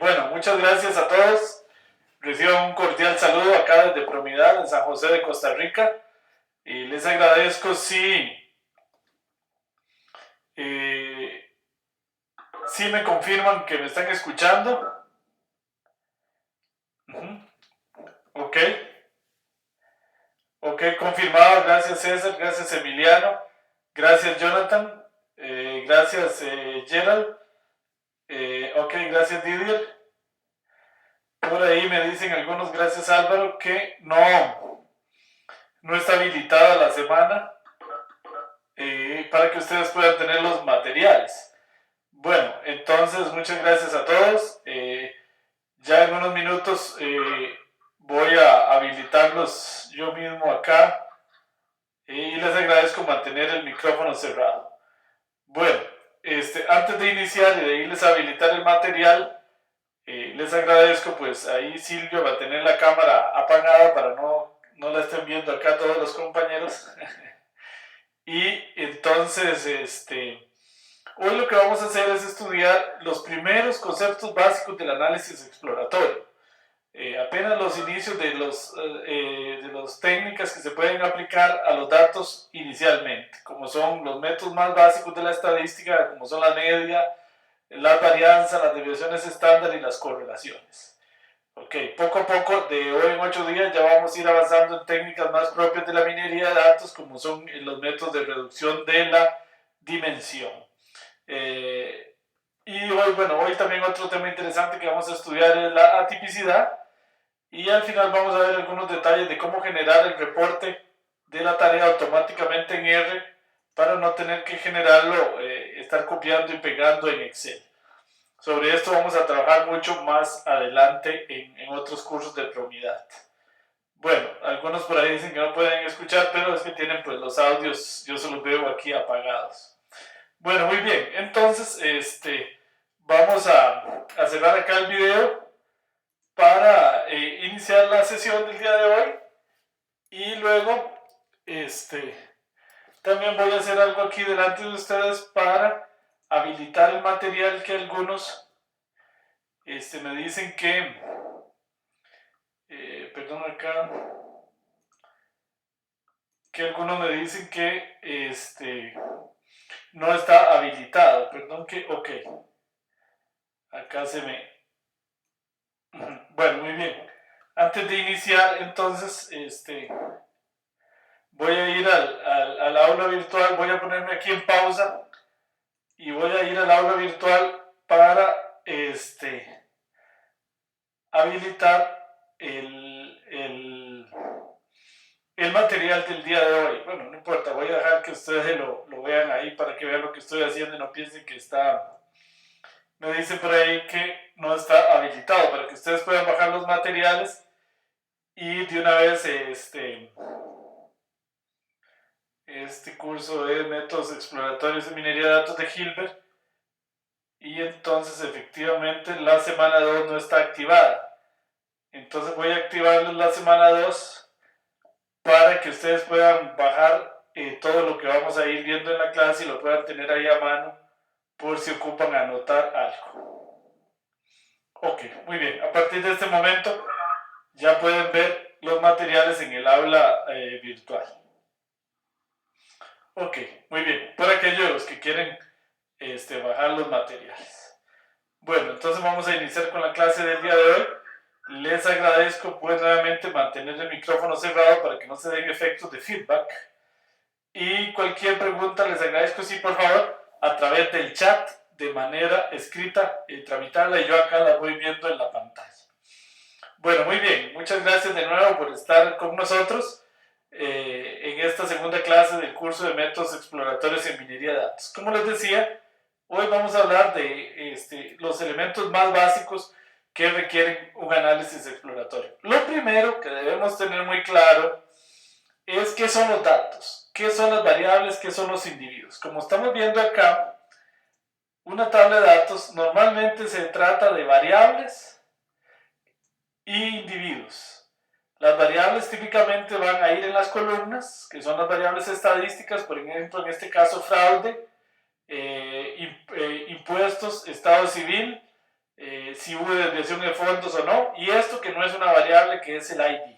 Bueno, muchas gracias a todos. Reciban un cordial saludo acá desde Promidad, en San José de Costa Rica. Y les agradezco eh, si me confirman que me están escuchando. Ok, confirmado. Gracias César, gracias Emiliano, gracias Jonathan, gracias Gerald, ok, gracias Didier. Por ahí me dicen algunos, gracias Álvaro, que no está habilitada la semana para que ustedes puedan tener los materiales. Bueno, entonces muchas gracias a todos. Ya en unos minutos voy a habilitarlos yo mismo acá y les agradezco mantener el micrófono cerrado. Bueno, antes de iniciar y de irles a habilitar el material, les agradezco, pues ahí Silvio va a tener la cámara apagada para no la estén viendo acá todos los compañeros. Y entonces, hoy lo que vamos a hacer es estudiar los primeros conceptos básicos del análisis exploratorio. Apenas los inicios de las técnicas que se pueden aplicar a los datos inicialmente, como son los métodos más básicos de la estadística, como son la media, las varianzas, las desviaciones estándar y las correlaciones. Ok, poco a poco, de hoy en 8 días, ya vamos a ir avanzando en técnicas más propias de la minería de datos, como son los métodos de reducción de la dimensión. Y hoy también otro tema interesante que vamos a estudiar es la atipicidad. Y al final vamos a ver algunos detalles de cómo generar el reporte de la tarea automáticamente en R para no tener que generarlo, estar copiando y pegando en Excel. Sobre esto vamos a trabajar mucho más adelante en otros cursos de Promidad. Bueno, algunos por ahí dicen que no pueden escuchar, pero es que tienen pues los audios, yo se los veo aquí apagados. Bueno, muy bien, entonces vamos a cerrar acá el video para iniciar la sesión del día de hoy y luego también voy a hacer algo aquí delante de ustedes para habilitar el material que algunos me dicen que perdón acá, que algunos me dicen que no está habilitado, perdón que, ok, acá se me, bueno, muy bien, antes de iniciar entonces, voy a ir al aula virtual, voy a ponerme aquí en pausa y voy a ir al aula virtual para habilitar el material del día de hoy. Bueno, no importa, voy a dejar que ustedes lo vean ahí para que vean lo que estoy haciendo y no piensen que está, me dice por ahí que no está habilitado, para que ustedes puedan bajar los materiales y de una vez este curso de métodos exploratorios de minería de datos de Hilbert. Y entonces efectivamente la semana 2 no está activada. Entonces voy a activarles la semana 2 para que ustedes puedan bajar todo lo que vamos a ir viendo en la clase y lo puedan tener ahí a mano por si ocupan anotar algo. Ok, muy bien. A partir de este momento ya pueden ver los materiales en el aula virtual. Ok, muy bien. Por aquellos que quieren bajar los materiales. Bueno, entonces vamos a iniciar con la clase del día de hoy. Les agradezco pues nuevamente mantener el micrófono cerrado para que no se den efectos de feedback. Y cualquier pregunta les agradezco, sí, por favor, a través del chat de manera escrita, tramitarla y yo acá la voy viendo en la pantalla. Bueno, muy bien, muchas gracias de nuevo por estar con nosotros en esta segunda clase del curso de métodos exploratorios en minería de datos. Como les decía, hoy vamos a hablar de los elementos más básicos que requieren un análisis exploratorio. Lo primero que debemos tener muy claro es qué son los datos, qué son las variables, qué son los individuos. Como estamos viendo acá, una tabla de datos normalmente se trata de variables y individuos. Las variables típicamente van a ir en las columnas, que son las variables estadísticas, por ejemplo, en este caso fraude, impuestos, estado civil, si hubo desviación de fondos o no, y esto que no es una variable, que es el ID.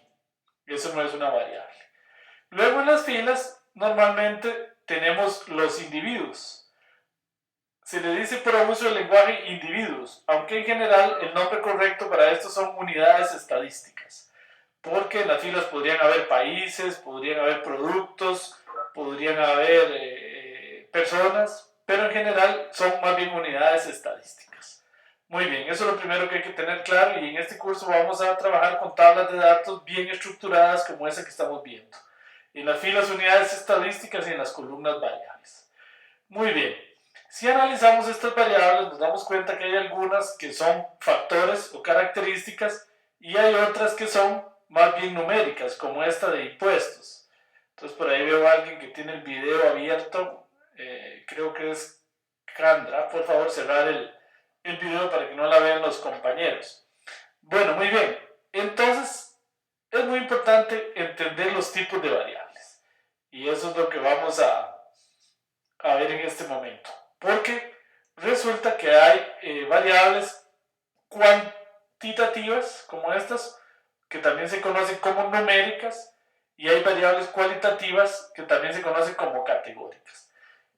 Eso no es una variable. Luego en las filas normalmente tenemos los individuos. Se le dice por uso del lenguaje individuos, aunque en general el nombre correcto para esto son unidades estadísticas, porque en las filas podrían haber países, podrían haber productos, podrían haber personas, pero en general son más bien unidades estadísticas. Muy bien, eso es lo primero que hay que tener claro, y en este curso vamos a trabajar con tablas de datos bien estructuradas como esa que estamos viendo. En las filas unidades estadísticas y en las columnas variables. Muy bien, si analizamos estas variables nos damos cuenta que hay algunas que son factores o características y hay otras que son más bien numéricas, como esta de impuestos. Entonces por ahí veo a alguien que tiene el video abierto, creo que es Candra. Por favor cerrar el video para que no la vean los compañeros. Bueno, muy bien, entonces es muy importante entender los tipos de variables y eso es lo que vamos a ver en este momento, porque resulta que hay variables cuantitativas como estas, que también se conocen como numéricas, y hay variables cualitativas que también se conocen como categóricas.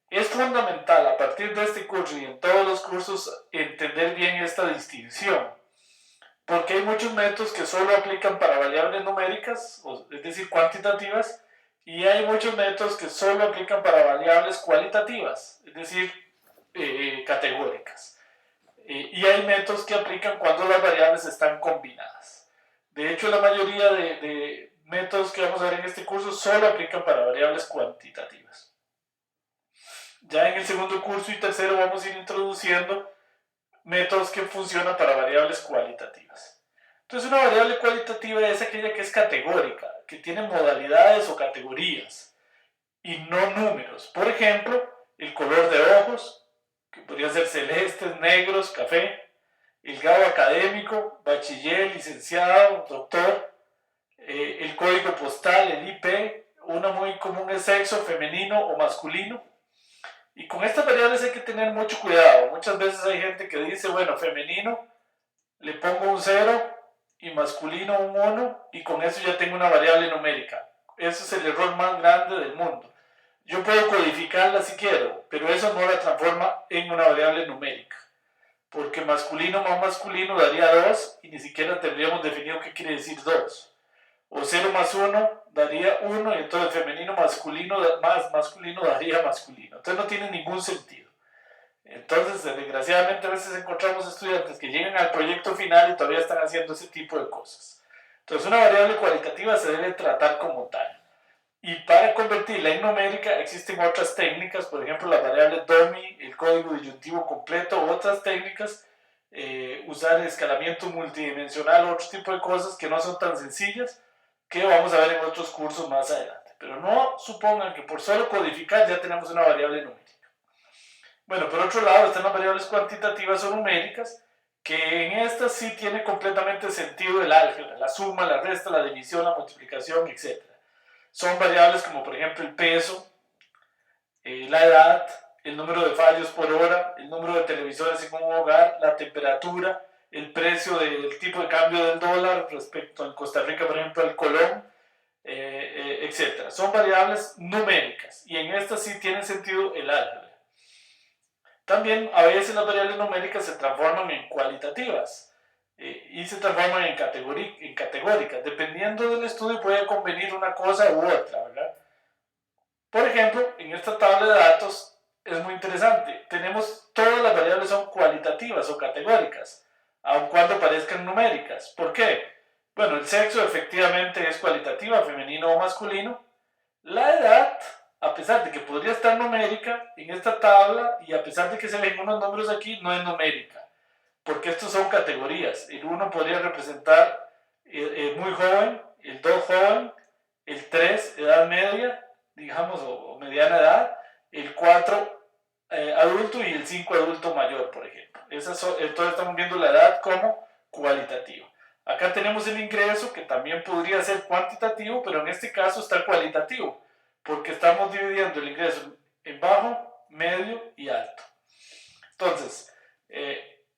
Es fundamental a partir de este curso y en todos los cursos entender bien esta distinción, porque hay muchos métodos que solo aplican para variables numéricas, es decir, cuantitativas, y hay muchos métodos que solo aplican para variables cualitativas, es decir, categóricas. Y hay métodos que aplican cuando las variables están combinadas. De hecho, la mayoría de métodos que vamos a ver en este curso solo aplican para variables cuantitativas. Ya en el segundo curso y tercero vamos a ir introduciendo métodos que funcionan para variables cualitativas. Entonces, una variable cualitativa es aquella que es categórica, que tiene modalidades o categorías y no números. Por ejemplo, el color de ojos, que podría ser celestes, negros, café, el grado académico, bachiller, licenciado, doctor, el código postal, el IP, una muy común es sexo, femenino o masculino. Y con estas variables hay que tener mucho cuidado. Muchas veces hay gente que dice, bueno, femenino, le pongo un 0 y masculino un 1 y con eso ya tengo una variable numérica. Ese es el error más grande del mundo. Yo puedo codificarla si quiero, pero eso no la transforma en una variable numérica. Porque masculino más masculino daría 2 y ni siquiera tendríamos definido qué quiere decir 2. O 0 más 1 daría 1 y entonces femenino masculino más masculino daría masculino. Entonces no tiene ningún sentido. Entonces, desgraciadamente a veces encontramos estudiantes que llegan al proyecto final y todavía están haciendo ese tipo de cosas. Entonces, una variable cualitativa se debe tratar como tal. Y para convertirla en numérica existen otras técnicas, por ejemplo, las variables dummy, el código disyuntivo completo, otras técnicas, usar escalamiento multidimensional, otro tipo de cosas que no son tan sencillas, que vamos a ver en otros cursos más adelante. Pero no supongan que por solo codificar ya tenemos una variable numérica. Bueno, por otro lado están las variables cuantitativas o numéricas, que en estas sí tiene completamente sentido el álgebra, la suma, la resta, la división, la multiplicación, etc. Son variables como por ejemplo el peso, la edad, el número de fallos por hora, el número de televisores en un hogar, la temperatura, el precio del tipo de cambio del dólar respecto en Costa Rica, por ejemplo, al colón, etc. Son variables numéricas y en estas sí tiene sentido el álgebra. También a veces las variables numéricas se transforman en cualitativas y se transforman en categóricas. Dependiendo del estudio puede convenir una cosa u otra, ¿verdad? Por ejemplo, en esta tabla de datos es muy interesante. Tenemos todas las variables son cualitativas o categóricas, aun cuando parezcan numéricas. ¿Por qué? Bueno, el sexo efectivamente es cualitativa, femenino o masculino. La edad, a pesar de que podría estar numérica en esta tabla y a pesar de que se ven unos números aquí, no es numérica, porque estos son categorías. El 1 podría representar muy joven, el 2 joven, el 3 edad media, digamos, o mediana edad, el 4 adulto y el 5 adulto mayor, por ejemplo. Entonces estamos viendo la edad como cualitativa. Acá tenemos el ingreso, que también podría ser cuantitativo, pero en este caso está cualitativo, porque estamos dividiendo el ingreso en bajo, medio y alto. Entonces,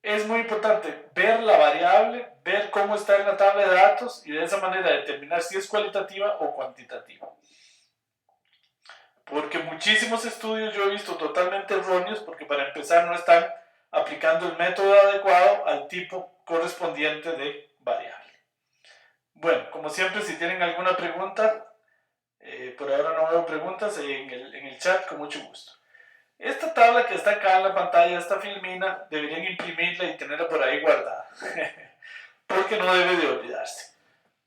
es muy importante ver la variable, ver cómo está en la tabla de datos y de esa manera determinar si es cualitativa o cuantitativa. Porque muchísimos estudios yo he visto totalmente erróneos porque para empezar no están aplicando el método adecuado al tipo correspondiente de variable. Bueno, como siempre, si tienen alguna pregunta, por ahora no veo preguntas en el chat, con mucho gusto. Esta tabla que está acá en la pantalla, esta filmina, deberían imprimirla y tenerla por ahí guardada, porque no debe de olvidarse.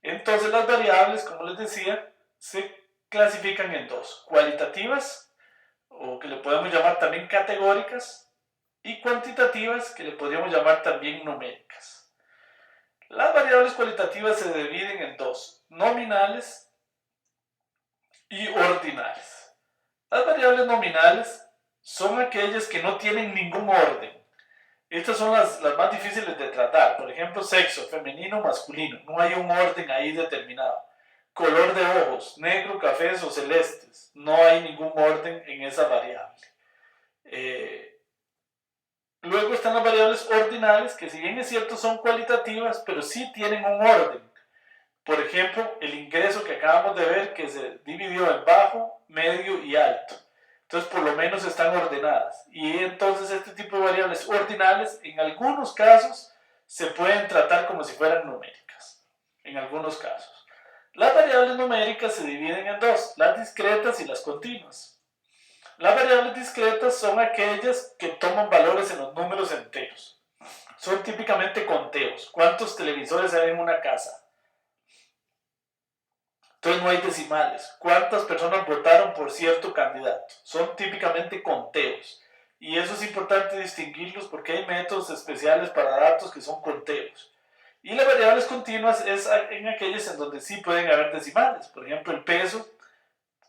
Entonces las variables, como les decía, se clasifican en dos: cualitativas, o que le podemos llamar también categóricas, y cuantitativas, que le podríamos llamar también numéricas. Las variables cualitativas se dividen en dos: nominales y ordinales. Las variables nominales son aquellas que no tienen ningún orden. Estas son las más difíciles de tratar. Por ejemplo, sexo, femenino, masculino. No hay un orden ahí determinado. Color de ojos, negro, cafés o celestes. No hay ningún orden en esa variable. Luego están las variables ordinales, que si bien es cierto son cualitativas, pero sí tienen un orden. Por ejemplo, el ingreso que acabamos de ver, que se dividió en bajo, medio y alto. Entonces, por lo menos están ordenadas. Y entonces este tipo de variables ordinales, en algunos casos, se pueden tratar como si fueran numéricas. En algunos casos. Las variables numéricas se dividen en dos: las discretas y las continuas. Las variables discretas son aquellas que toman valores en los números enteros. Son típicamente conteos. ¿Cuántos televisores hay en una casa? Entonces no hay decimales. ¿Cuántas personas votaron por cierto candidato? Son típicamente conteos. Y eso es importante distinguirlos porque hay métodos especiales para datos que son conteos. Y las variables continuas es en aquellas en donde sí pueden haber decimales. Por ejemplo, el peso,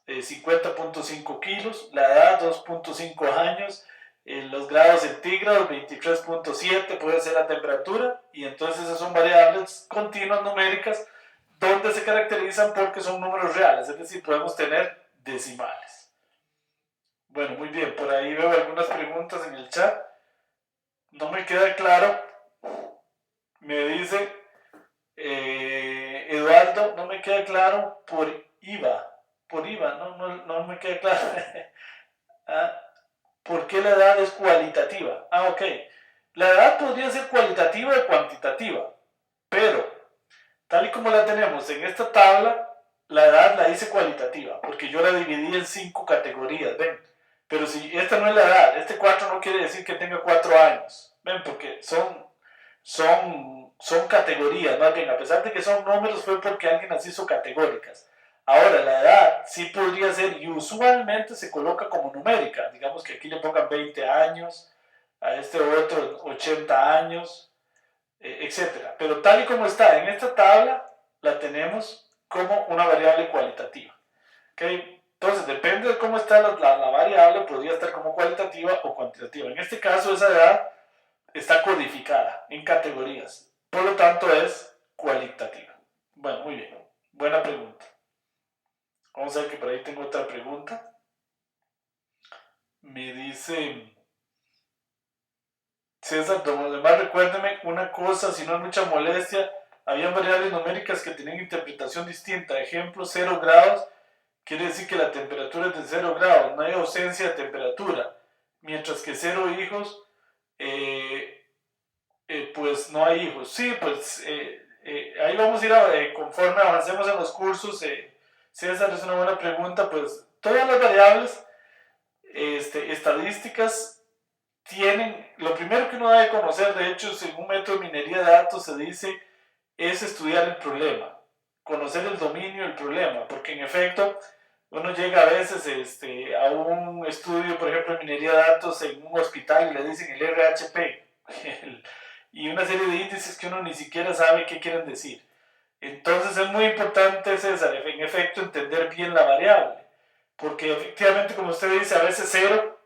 50.5 kilos, la edad, 2.5 años, los grados centígrados, 23.7, puede ser la temperatura. Y entonces esas son variables continuas numéricas donde se caracterizan porque son números reales, es decir, podemos tener decimales. Bueno, muy bien, por ahí veo algunas preguntas en el chat. No me queda claro, me dice Eduardo, no me queda claro por IVA, no me queda claro. ¿Ah? ¿Por qué la edad es cualitativa? Ok, la edad podría ser cualitativa o cuantitativa, pero tal y como la tenemos en esta tabla, la edad la hice cualitativa, porque yo la dividí en 5 categorías, ¿ven? Pero si esta no es la edad, este 4 no quiere decir que tenga 4 años, ¿ven? Porque son categorías, más bien, a pesar de que son números, fue porque alguien las hizo categóricas. Ahora, la edad sí podría ser, y usualmente se coloca como numérica, digamos que aquí le pongan 20 años, a este otro 80 años, etcétera. Pero tal y como está en esta tabla, la tenemos como una variable cualitativa. ¿Okay? Entonces, depende de cómo está la variable, podría estar como cualitativa o cuantitativa. En este caso, esa edad está codificada en categorías. Por lo tanto, es cualitativa. Bueno, muy bien. Buena pregunta. Vamos a ver que por ahí tengo otra pregunta. Me dice César, además recuérdeme una cosa, si no es mucha molestia, había variables numéricas que tenían interpretación distinta. Ejemplo, 0 grados, quiere decir que la temperatura es de 0 grados, no hay ausencia de temperatura. Mientras que 0 hijos, pues no hay hijos. Sí, pues ahí vamos a ir conforme avancemos en los cursos. César, es una buena pregunta. Pues todas las variables estadísticas tienen, lo primero que uno debe conocer, de hecho, según un método de minería de datos se dice, es estudiar el problema, conocer el dominio del problema, porque en efecto uno llega a veces a un estudio, por ejemplo, de minería de datos en un hospital y le dicen el RHP y una serie de índices que uno ni siquiera sabe qué quieren decir. Entonces es muy importante, César, en efecto, entender bien la variable, porque efectivamente, como usted dice, a veces 0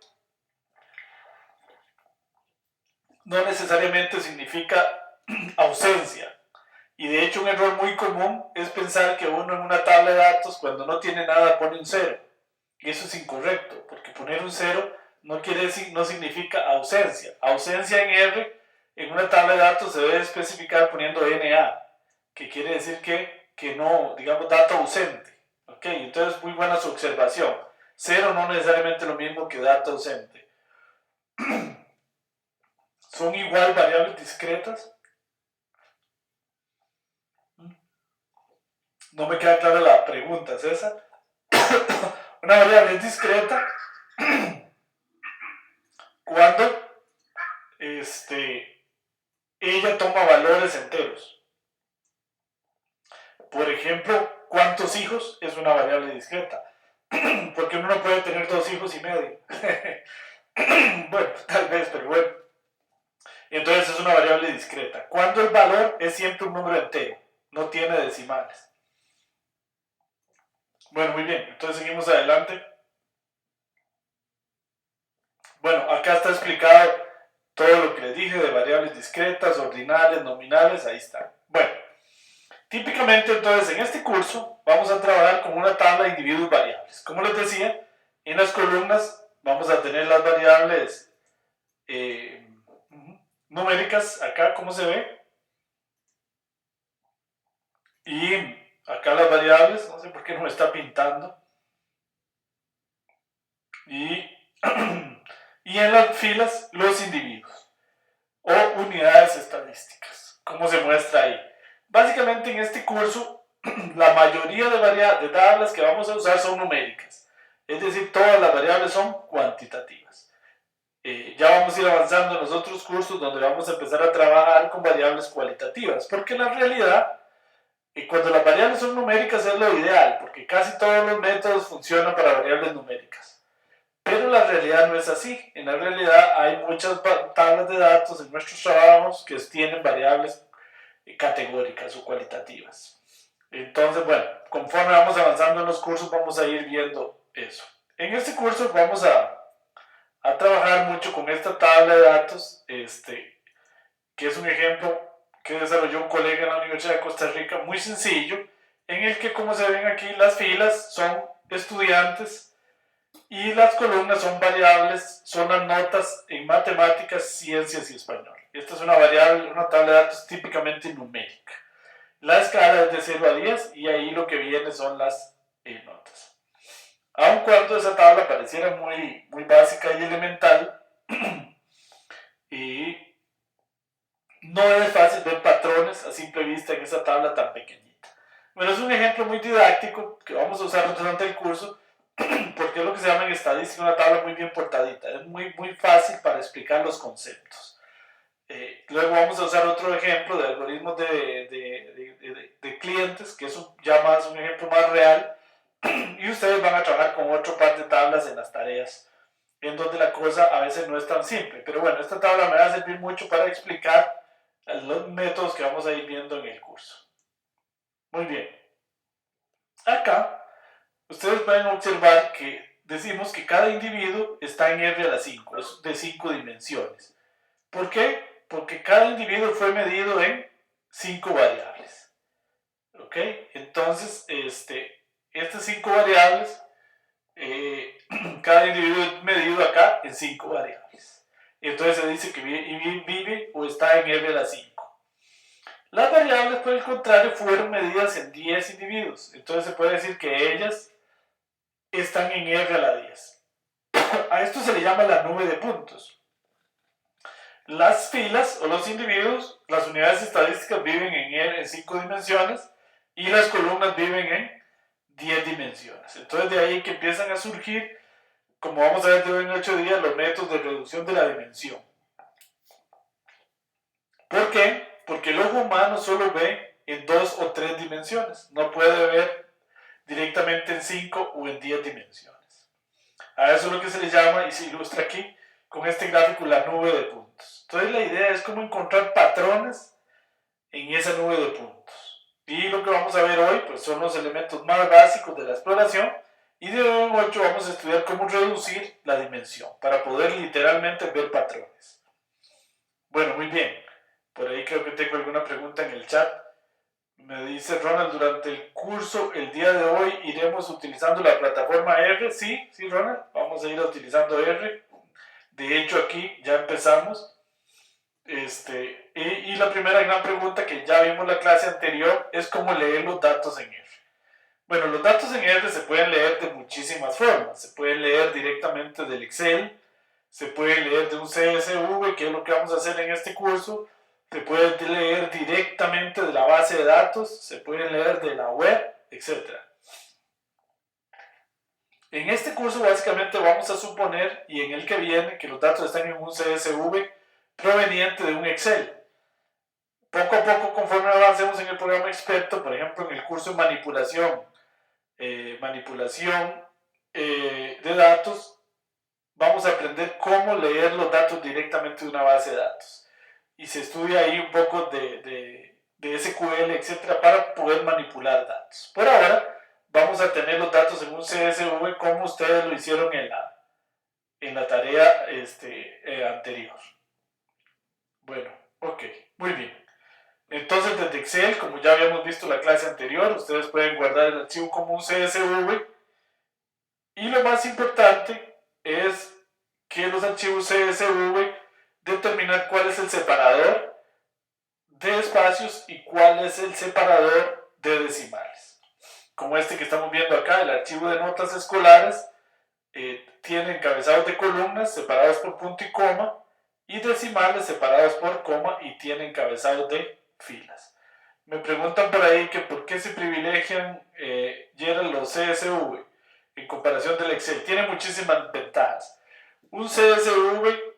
no necesariamente significa ausencia. Y de hecho un error muy común es pensar que uno en una tabla de datos cuando no tiene nada pone un 0. Y eso es incorrecto, porque poner un 0 no quiere decir, no significa ausencia. Ausencia en R en una tabla de datos se debe especificar poniendo NA, que quiere decir que no, digamos, dato ausente. ¿Ok? Entonces, muy buena su observación. Cero no necesariamente lo mismo que dato ausente. ¿Son igual variables discretas? No me queda clara la pregunta, César. Una variable es discreta cuando ella toma valores enteros. Por ejemplo, ¿cuántos hijos? Es una variable discreta. Porque uno no puede tener 2 hijos y medio. Bueno, tal vez, pero bueno. Entonces es una variable discreta. Cuando el valor es siempre un número entero, no tiene decimales. Bueno, muy bien. Entonces seguimos adelante. Bueno, acá está explicado todo lo que les dije de variables discretas, ordinales, nominales. Ahí está. Bueno, típicamente entonces en este curso vamos a trabajar con una tabla de individuos variables. Como les decía, en las columnas vamos a tener las variables numéricas, acá como se ve, y acá las variables, no sé por qué no me está pintando, y, y en las filas los individuos o unidades estadísticas, como se muestra ahí. Básicamente en este curso la mayoría de tablas que vamos a usar son numéricas, es decir, todas las variables son cuantitativas. Ya vamos a ir avanzando en los otros cursos donde vamos a empezar a trabajar con variables cualitativas, porque en la realidad, cuando las variables son numéricas es lo ideal, porque casi todos los métodos funcionan para variables numéricas. Pero la realidad no es así. En la realidad hay muchas tablas de datos en nuestros trabajos que tienen variables categóricas o cualitativas. Entonces, bueno, conforme vamos avanzando en los cursos vamos a ir viendo eso. En este curso vamos a trabajar mucho con esta tabla de datos, que es un ejemplo que desarrolló un colega en la Universidad de Costa Rica, muy sencillo, en el que, como se ven aquí, las filas son estudiantes y las columnas son variables, son las notas en matemáticas, ciencias y español. Esta es una variable, una tabla de datos típicamente numérica. La escala es de 0 a 10 y ahí lo que viene son las notas. Aun cuando esa tabla pareciera muy básica y elemental, y no es fácil ver patrones a simple vista en esa tabla tan pequeñita. Bueno, es un ejemplo muy didáctico que vamos a usar durante el curso porque es lo que se llama en estadística una tabla muy bien portadita. Es muy fácil para explicar los conceptos. Luego vamos a usar otro ejemplo de algoritmos de clientes, que es ya más un ejemplo más real, y ustedes van a trabajar con otro par de tablas en las tareas, en donde la cosa a veces no es tan simple. Pero bueno, esta tabla me va a servir mucho para explicar los métodos que vamos a ir viendo en el curso. Muy bien. Acá, ustedes pueden observar que decimos que cada individuo está en R a la 5, es de 5 dimensiones. ¿Por qué? Porque cada individuo fue medido en 5 variables. ¿Ok? Entonces, estas 5 variables, cada individuo es medido acá en 5 variables. Entonces se dice que vive o está en R a la 5. Las variables, por el contrario, fueron medidas en 10 individuos. Entonces se puede decir que ellas están en R a la 10. A esto se le llama la nube de puntos. Las filas o los individuos, las unidades estadísticas viven en 5 dimensiones y las columnas viven en 10 dimensiones. Entonces de ahí que empiezan a surgir, como vamos a ver de hoy en 8 días, los métodos de reducción de la dimensión. ¿Por qué? Porque el ojo humano solo ve en 2 o 3 dimensiones, no puede ver directamente en 5 o en 10 dimensiones. A eso es lo que se le llama, y se ilustra aquí con este gráfico, la nube de puntos. Entonces la idea es cómo encontrar patrones en esa nube de puntos. Y lo que vamos a ver hoy pues, son los elementos más básicos de la exploración, y de hoy en 8 vamos a estudiar cómo reducir la dimensión para poder literalmente ver patrones. Bueno, muy bien. Por ahí creo que tengo alguna pregunta en el chat. Me dice Ronald, durante el curso, el día de hoy, ¿iremos utilizando la plataforma R? Sí, Ronald, vamos a ir utilizando R. De hecho, aquí ya empezamos. Y la primera gran pregunta que ya vimos en la clase anterior es cómo leer los datos en R. Bueno, los datos en R se pueden leer de muchísimas formas. Se pueden leer directamente del Excel, se pueden leer de un CSV, que es lo que vamos a hacer en este curso, se puede leer directamente de la base de datos, se pueden leer de la web, etc. En este curso básicamente vamos a suponer, y en el que viene, que los datos están en un CSV proveniente de un Excel. Poco a poco, conforme avancemos en el programa experto, por ejemplo en el curso de manipulación de datos, vamos a aprender cómo leer los datos directamente de una base de datos. Y se estudia ahí un poco de SQL, etcétera, para poder manipular datos. Por ahora, vamos a tener los datos en un CSV como ustedes lo hicieron en la tarea anterior. Bueno, ok, muy bien. Entonces, desde Excel, como ya habíamos visto en la clase anterior, ustedes pueden guardar el archivo como un CSV. Y lo más importante es que los archivos CSV determinan cuál es el separador de espacios y cuál es el separador de decimales. Como este que estamos viendo acá, el archivo de notas escolares tiene encabezados de columnas separados por punto y coma y decimales separados por coma y tiene encabezados de filas. Me preguntan por ahí que por qué se privilegian los CSV en comparación del Excel. Tiene muchísimas ventajas. Un CSV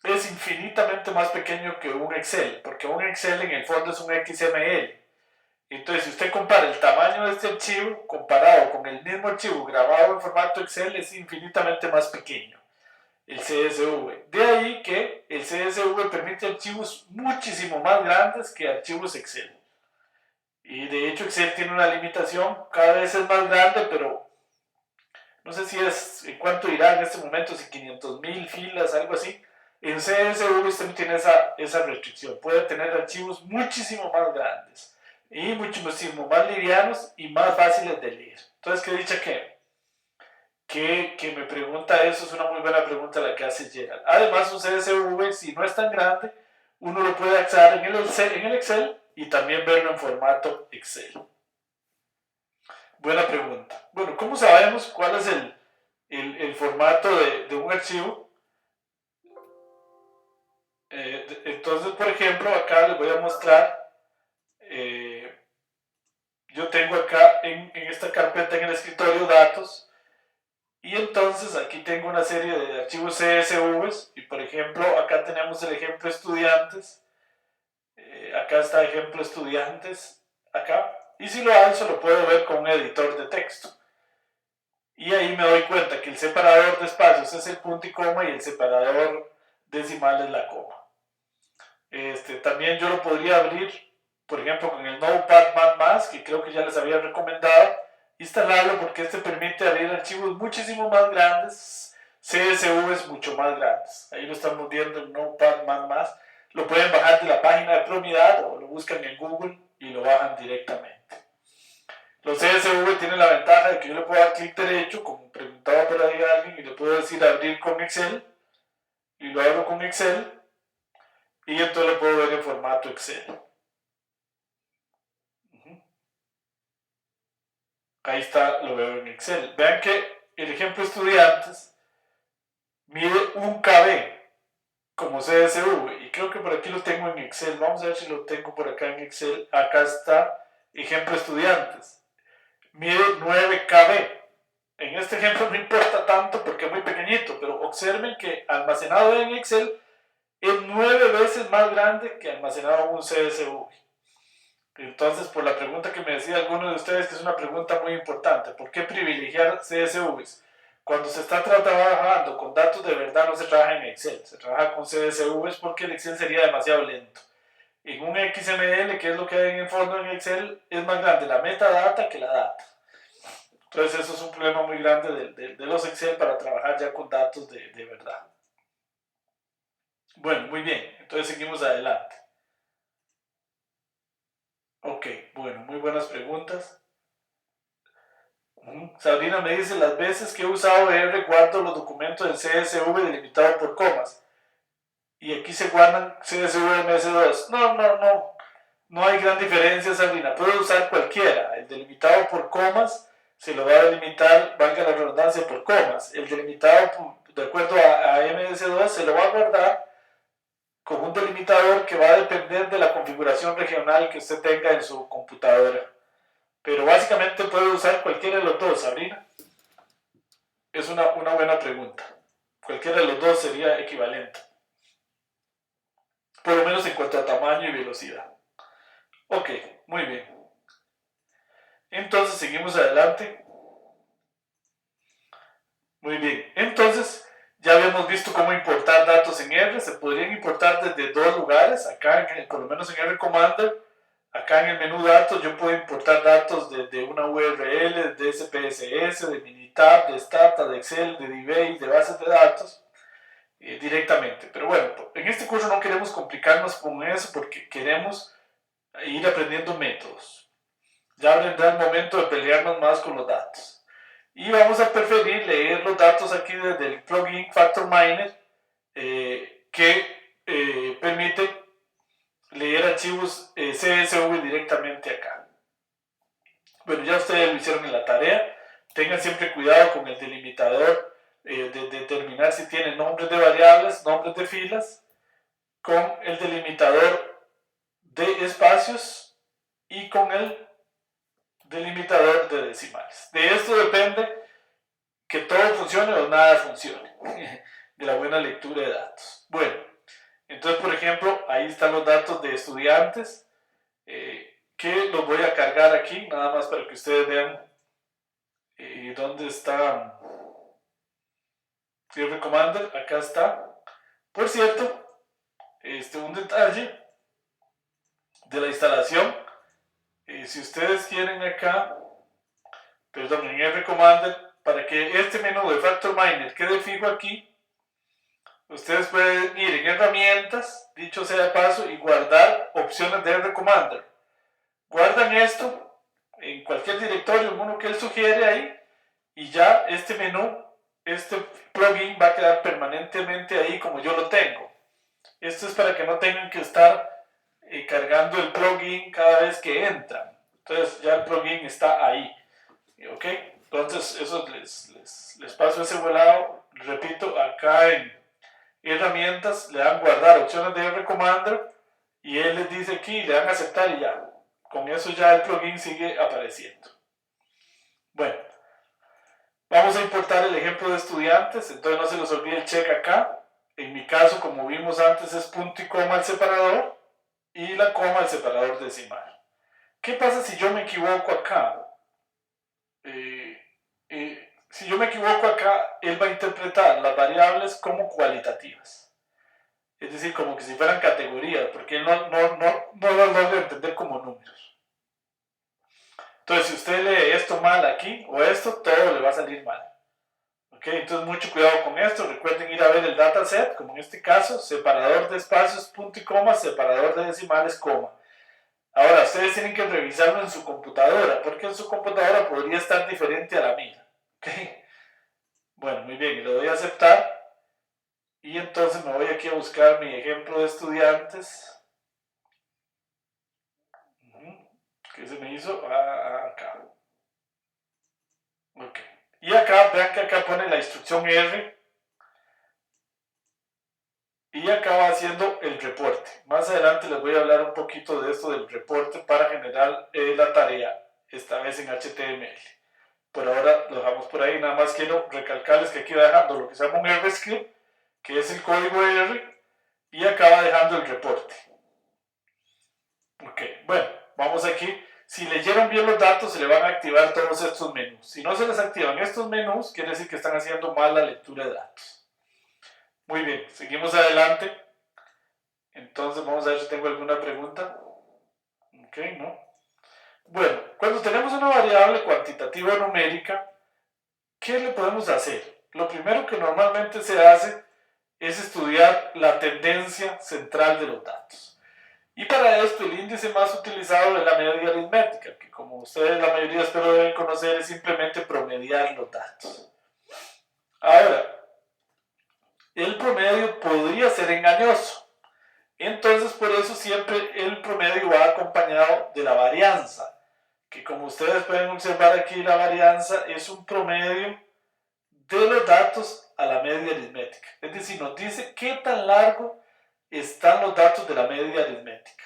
es infinitamente más pequeño que un Excel, porque un Excel en el fondo es un XML. Entonces, si usted compara el tamaño de este archivo comparado con el mismo archivo grabado en formato Excel, es infinitamente más pequeño el CSV. De ahí que el CSV permite archivos muchísimo más grandes que archivos Excel. Y de hecho Excel tiene una limitación, cada vez es más grande, pero no sé si es, en cuánto irá en este momento, si 500.000 filas, algo así. En CSV usted no tiene esa restricción, puede tener archivos muchísimo más grandes y muchísimo más livianos y más fáciles de leer. Entonces, ¿qué dicha que me pregunta eso? Es una muy buena pregunta la que hace Gerald. Además, un CSV, si no es tan grande, uno lo puede acceder en el Excel y también verlo en formato Excel. Buena pregunta. Bueno, ¿cómo sabemos cuál es el formato de un archivo? Entonces, por ejemplo, acá les voy a mostrar, yo tengo acá en esta carpeta en el escritorio datos, y entonces aquí tengo una serie de archivos CSVs, y por ejemplo, acá tenemos el ejemplo estudiantes, acá está ejemplo estudiantes, acá, y si lo alzo lo puedo ver con un editor de texto. Y ahí me doy cuenta que el separador de espacios es el punto y coma y el separador decimal es la coma. También yo lo podría abrir, por ejemplo, con el Notepad++, que creo que ya les había recomendado, instalarlo porque este permite abrir archivos muchísimo más grandes, CSVs mucho más grandes. Ahí lo estamos viendo en Notepad++. Lo pueden bajar de la página de Promidad o lo buscan en Google y lo bajan directamente. Los CSV tienen la ventaja de que yo le puedo dar clic derecho, como preguntaba por ahí alguien, y le puedo decir abrir con Excel, y lo abro con Excel, y entonces lo puedo ver en formato Excel. Ahí está, lo veo en Excel. Vean que el ejemplo estudiantes mide 1 KB como CSV, y creo que por aquí lo tengo en Excel. Vamos a ver si lo tengo por acá en Excel. Acá está ejemplo estudiantes. Mide 9 KB. En este ejemplo no importa tanto porque es muy pequeñito, pero observen que almacenado en Excel es 9 veces más grande que almacenado en un CSV. Entonces, por la pregunta que me decía alguno de ustedes, que es una pregunta muy importante, ¿por qué privilegiar CSVs? Cuando se está trabajando con datos de verdad no se trabaja en Excel, se trabaja con CSVs porque el Excel sería demasiado lento. En un XML, que es lo que hay en el fondo en Excel, es más grande la metadata que la data. Entonces eso es un problema muy grande de los Excel para trabajar ya con datos de verdad. Bueno, muy bien, entonces seguimos adelante. Ok, bueno, muy buenas preguntas. Sabrina me dice, las veces que he usado R guardo los documentos del CSV delimitado por comas. y aquí se guardan CSV MS2. No hay gran diferencia, Sabrina. Puede usar cualquiera. El delimitado por comas se lo va a delimitar, valga la redundancia, por comas. El delimitado de acuerdo a MS2 se lo va a guardar con un delimitador que va a depender de la configuración regional que usted tenga en su computadora. Pero básicamente puede usar cualquiera de los dos, Sabrina. Es una buena pregunta. Cualquiera de los dos sería equivalente. Por lo menos en cuanto a tamaño y velocidad. Ok, muy bien. Entonces seguimos adelante. Muy bien. Entonces ya habíamos visto cómo importar datos en R. Se podrían importar desde dos lugares. Acá, por lo menos en R Commander. Acá en el menú datos yo puedo importar datos de una URL, de SPSS, de Minitab, de Stata, de Excel, de DBase, de bases de datos directamente. Pero bueno, en este curso no queremos complicarnos con eso porque queremos ir aprendiendo métodos. Ya vendrá el momento de pelearnos más con los datos. Y vamos a preferir leer los datos aquí desde el plugin Factor Miner que permite leer archivos CSV directamente acá. Bueno, ya ustedes lo hicieron en la tarea. Tengan siempre cuidado con el delimitador de determinar si tiene nombres de variables, nombres de filas, con el delimitador de espacios y con el delimitador de decimales. De esto depende que todo funcione o nada funcione de la buena lectura de datos. Bueno, entonces por ejemplo, ahí están los datos de estudiantes que los voy a cargar aquí, nada más para que ustedes vean dónde está R Commander. Acá está. Por cierto, un detalle de la instalación, si ustedes quieren acá, perdón, en R Commander, para que este menú de Factor Miner quede fijo aquí, ustedes pueden ir en herramientas, dicho sea de paso, y guardar opciones de R Commander. Guardan esto en cualquier directorio, en uno que él sugiere ahí, y ya este menú, este plugin va a quedar permanentemente ahí como yo lo tengo. Esto es para que no tengan que estar cargando el plugin cada vez que entran. Entonces ya el plugin está ahí. ¿Ok? Entonces eso les paso ese volado. Repito, acá en herramientas le dan guardar opciones de R Commander y él les dice aquí, le dan aceptar y ya. Con eso ya el plugin sigue apareciendo. Bueno, vamos a importar el ejemplo de estudiantes, entonces no se les olvide el check acá. En mi caso, como vimos antes, es punto y coma el separador y la coma el separador decimal. ¿Qué pasa si yo me equivoco acá? Si yo me equivoco acá, él va a interpretar las variables como cualitativas. Es decir, como que si fueran categorías, porque él no las logra entender como números. Entonces, si usted lee esto mal aquí o esto, todo le va a salir mal. ¿Ok? Entonces, mucho cuidado con esto. Recuerden ir a ver el dataset, como en este caso, separador de espacios, punto y coma, separador de decimales, coma. Ahora, ustedes tienen que revisarlo en su computadora, porque en su computadora podría estar diferente a la mía. ¿Ok? Bueno, muy bien, y le doy a aceptar. Y entonces me voy aquí a buscar mi ejemplo de estudiantes. ¿Qué se me hizo? Acá. Ok. Y acá, vean que acá pone la instrucción R. Y acá va haciendo el reporte. Más adelante les voy a hablar un poquito de esto del reporte para generar la tarea, esta vez en HTML. Por ahora lo dejamos por ahí. Nada más quiero recalcarles que aquí va dejando lo que se llama un R script, que es el código R, y acá va dejando el reporte. Ok, bueno, vamos aquí. Si leyeron bien los datos, se le van a activar todos estos menús. Si no se les activan estos menús, quiere decir que están haciendo mal la lectura de datos. Muy bien, seguimos adelante. Entonces vamos a ver si tengo alguna pregunta. Ok, ¿no? Bueno, cuando tenemos una variable cuantitativa numérica, ¿qué le podemos hacer? Lo primero que normalmente se hace es estudiar la tendencia central de los datos. Y para esto el índice más utilizado es la media aritmética, que como ustedes la mayoría espero deben conocer, es simplemente promediar los datos. Ahora, el promedio podría ser engañoso. Entonces, por eso siempre el promedio va acompañado de la varianza, que como ustedes pueden observar aquí, la varianza es un promedio de los datos a la media aritmética. Es decir, nos dice qué tan largo están los datos de la media aritmética.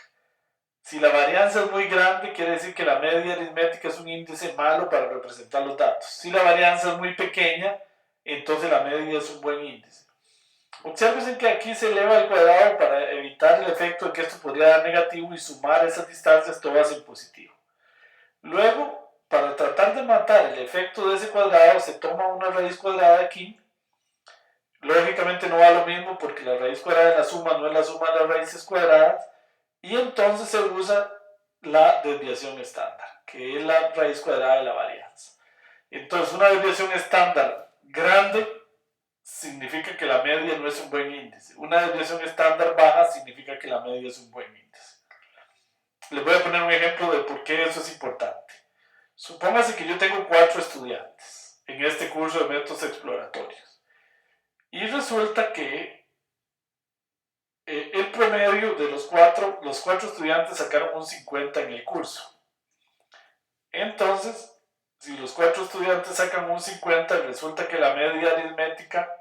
Si la varianza es muy grande, quiere decir que la media aritmética es un índice malo para representar los datos. Si la varianza es muy pequeña, entonces la media es un buen índice. Observen que aquí se eleva al cuadrado para evitar el efecto de que esto podría dar negativo y sumar esas distancias todas en positivo. Luego, para tratar de matar el efecto de ese cuadrado, se toma una raíz cuadrada aquí. Lógicamente no va lo mismo porque la raíz cuadrada de la suma no es la suma de las raíces cuadradas. Y entonces se usa la desviación estándar, que es la raíz cuadrada de la varianza. Entonces, una desviación estándar grande significa que la media no es un buen índice. Una desviación estándar baja significa que la media es un buen índice. Les voy a poner un ejemplo de por qué eso es importante. Supóngase que yo tengo 4 estudiantes en este curso de métodos exploratorios. Y resulta que el promedio de los cuatro estudiantes sacaron un 50 en el curso. Entonces, si los 4 estudiantes sacan un 50, resulta que la media aritmética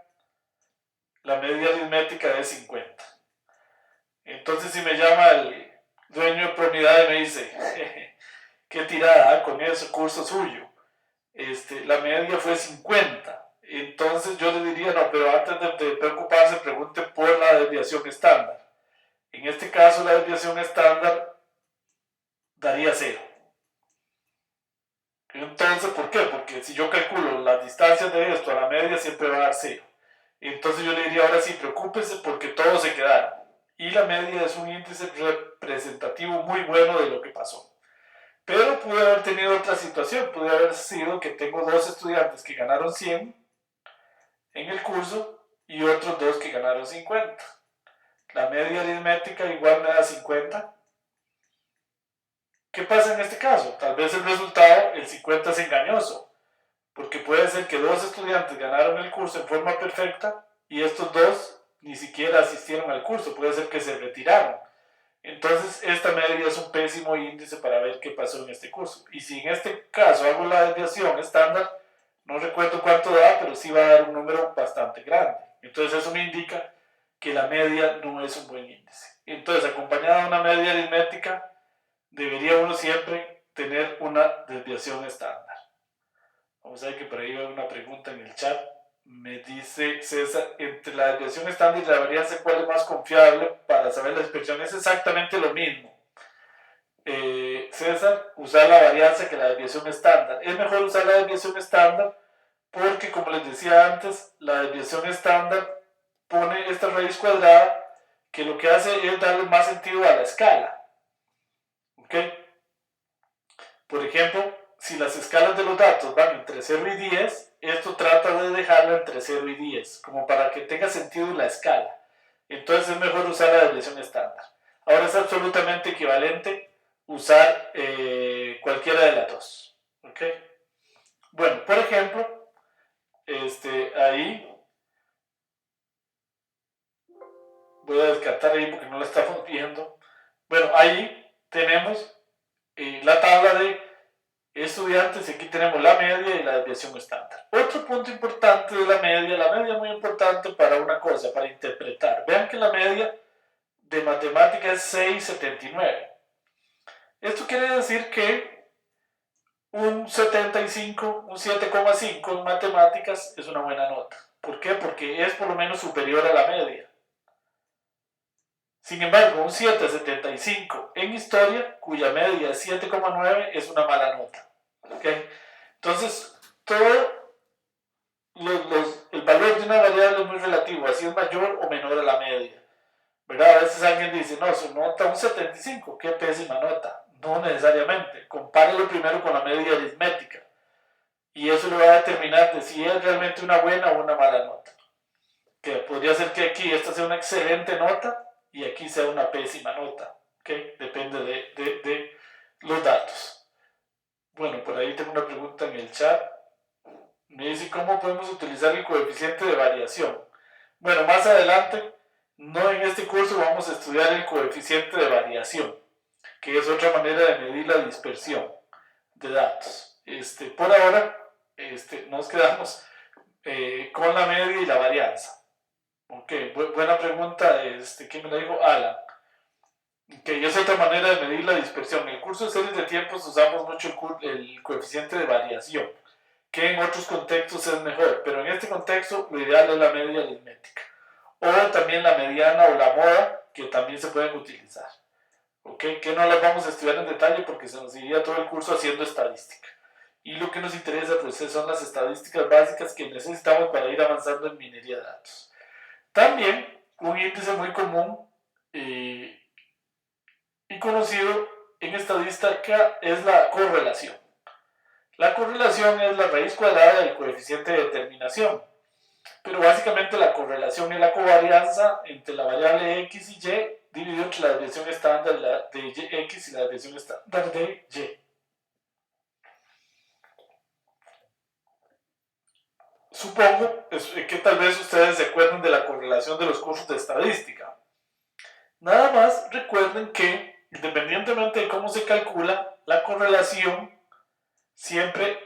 es 50. Entonces, si me llama el dueño de propiedad y me dice, qué tirada con ese curso suyo, la media fue 50. Entonces yo le diría, no, pero antes de preocuparse, pregunte por la desviación estándar. En este caso, la desviación estándar daría 0. Entonces, ¿por qué? Porque si yo calculo las distancias de esto a la media, siempre va a dar 0. Entonces yo le diría, ahora sí, preocúpese porque todos se quedaron. Y la media es un índice representativo muy bueno de lo que pasó. Pero pude haber tenido otra situación. Pude haber sido que tengo 2 estudiantes que ganaron 100 en el curso y otros 2 que ganaron 50. La media aritmética igual me da 50. ¿Qué pasa en este caso? Tal vez el resultado, el 50 es engañoso, porque puede ser que 2 estudiantes ganaron el curso en forma perfecta y estos 2 ni siquiera asistieron al curso, puede ser que se retiraron. Entonces esta media es un pésimo índice para ver qué pasó en este curso. Y si en este caso hago la desviación estándar, no recuerdo cuánto da, pero sí va a dar un número bastante grande. Entonces eso me indica que la media no es un buen índice. Entonces, acompañada de una media aritmética, debería uno siempre tener una desviación estándar. Vamos a ver que por ahí va una pregunta en el chat. Me dice César, entre la desviación estándar y la varianza, ¿cuál es más confiable para saber la expresión? Es exactamente lo mismo. César, usar la varianza que la desviación estándar. Es mejor usar la desviación estándar porque, como les decía antes, la desviación estándar pone esta raíz cuadrada que lo que hace es darle más sentido a la escala. ¿Ok? Por ejemplo, si las escalas de los datos van entre 0 y 10, esto trata de dejarlo entre 0 y 10, como para que tenga sentido la escala. Entonces es mejor usar la desviación estándar. Ahora es absolutamente equivalente usar cualquiera de las dos. ¿Ok? Bueno, por ejemplo, ahí voy a descartar ahí porque no la estamos viendo. Bueno, ahí tenemos la tabla de estudiantes y aquí tenemos la media y la desviación estándar. Otro punto importante de la media es muy importante para una cosa, para interpretar. Vean que la media de matemática es 6,79. Esto quiere decir que un 75, un 7,5 en matemáticas es una buena nota. ¿Por qué? Porque es por lo menos superior a la media. Sin embargo, un 7,75 en historia, cuya media es 7,9, es una mala nota. ¿Okay? Entonces, todo el valor de una variable es muy relativo, así es mayor o menor a la media. ¿Verdad? A veces alguien dice, no, su nota un 75, qué pésima nota. No necesariamente. Compárelo primero con la media aritmética. Y eso le va a determinar de si es realmente una buena o una mala nota. Que podría ser que aquí esta sea una excelente nota y aquí sea una pésima nota. ¿Okay? Depende de los datos. Bueno, por ahí tengo una pregunta en el chat. Me dice, ¿cómo podemos utilizar el coeficiente de variación? Bueno, más adelante, no en este curso, vamos a estudiar el coeficiente de variación, que es otra manera de medir la dispersión de datos. Por ahora, nos quedamos con la media y la varianza. Ok, buena pregunta, ¿quién me la dijo? Alan. Que es otra manera de medir la dispersión. En el curso de series de tiempos usamos mucho el coeficiente de variación, que en otros contextos es mejor, pero en este contexto lo ideal es la media aritmética. O también la mediana o la moda, que también se pueden utilizar. ¿Ok? Que no las vamos a estudiar en detalle porque se nos iría todo el curso haciendo estadística. Y lo que nos interesa pues son las estadísticas básicas que necesitamos para ir avanzando en minería de datos. También un índice muy común y conocido en estadística es la correlación. La correlación es la raíz cuadrada del coeficiente de determinación, pero básicamente la correlación es la covarianza entre la variable x y y dividido entre la desviación estándar de x y la desviación estándar de y. Supongo que tal vez ustedes se acuerden de la correlación de los cursos de estadística. Nada más recuerden que, independientemente de cómo se calcula, la correlación siempre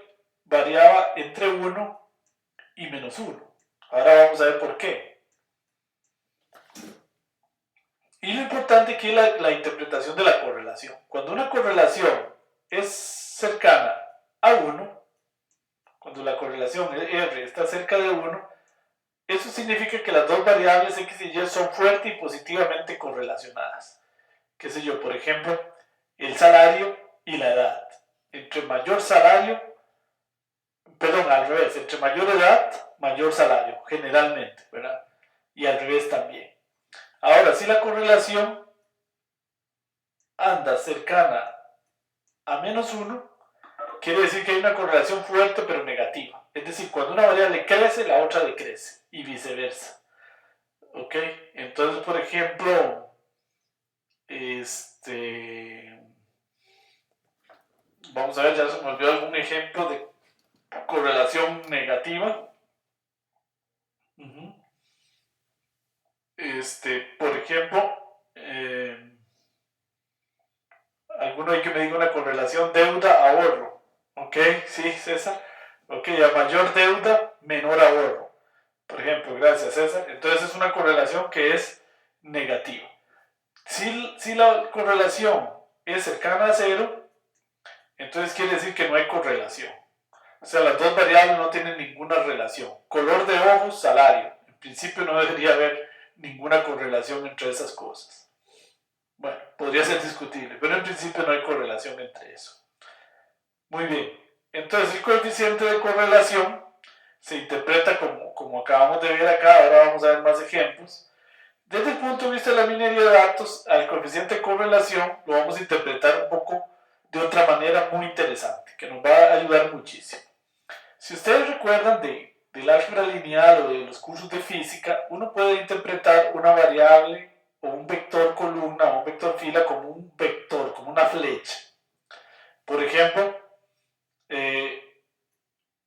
variaba entre 1 y menos 1. Ahora vamos a ver por qué. Y lo importante aquí es la interpretación de la correlación. Cuando una correlación es cercana a 1, cuando la correlación R está cerca de 1, eso significa que las dos variables X y Y son fuerte y positivamente correlacionadas. Qué sé yo, por ejemplo, el salario y la edad. Entre mayor salario, perdón, al revés, entre mayor edad, mayor salario, generalmente, ¿verdad? Y al revés también. Ahora, si la correlación anda cercana a menos 1, quiere decir que hay una correlación fuerte pero negativa. Es decir, cuando una variable crece, la otra decrece y viceversa. ¿Ok? Entonces, por ejemplo, vamos a ver, ya se me olvidó algún ejemplo de correlación negativa. Por ejemplo, alguno hay que me diga una correlación deuda-ahorro. ¿Ok? Sí, César. Ok, a mayor deuda, menor ahorro. Por ejemplo, gracias César. Entonces es una correlación que es negativa. Si la correlación es cercana a 0, entonces quiere decir que no hay correlación. O sea, las dos variables no tienen ninguna relación. Color de ojos, salario. En principio no debería haber ninguna correlación entre esas cosas. Bueno, podría ser discutible, pero en principio no hay correlación entre eso. Muy bien. Entonces el coeficiente de correlación se interpreta como acabamos de ver acá. Ahora vamos a ver más ejemplos. Desde el punto de vista de la minería de datos, al coeficiente de correlación lo vamos a interpretar un poco de otra manera muy interesante, que nos va a ayudar muchísimo. Si ustedes recuerdan del álgebra lineal o de los cursos de física, uno puede interpretar una variable o un vector columna o un vector fila como un vector, como una flecha. Por ejemplo,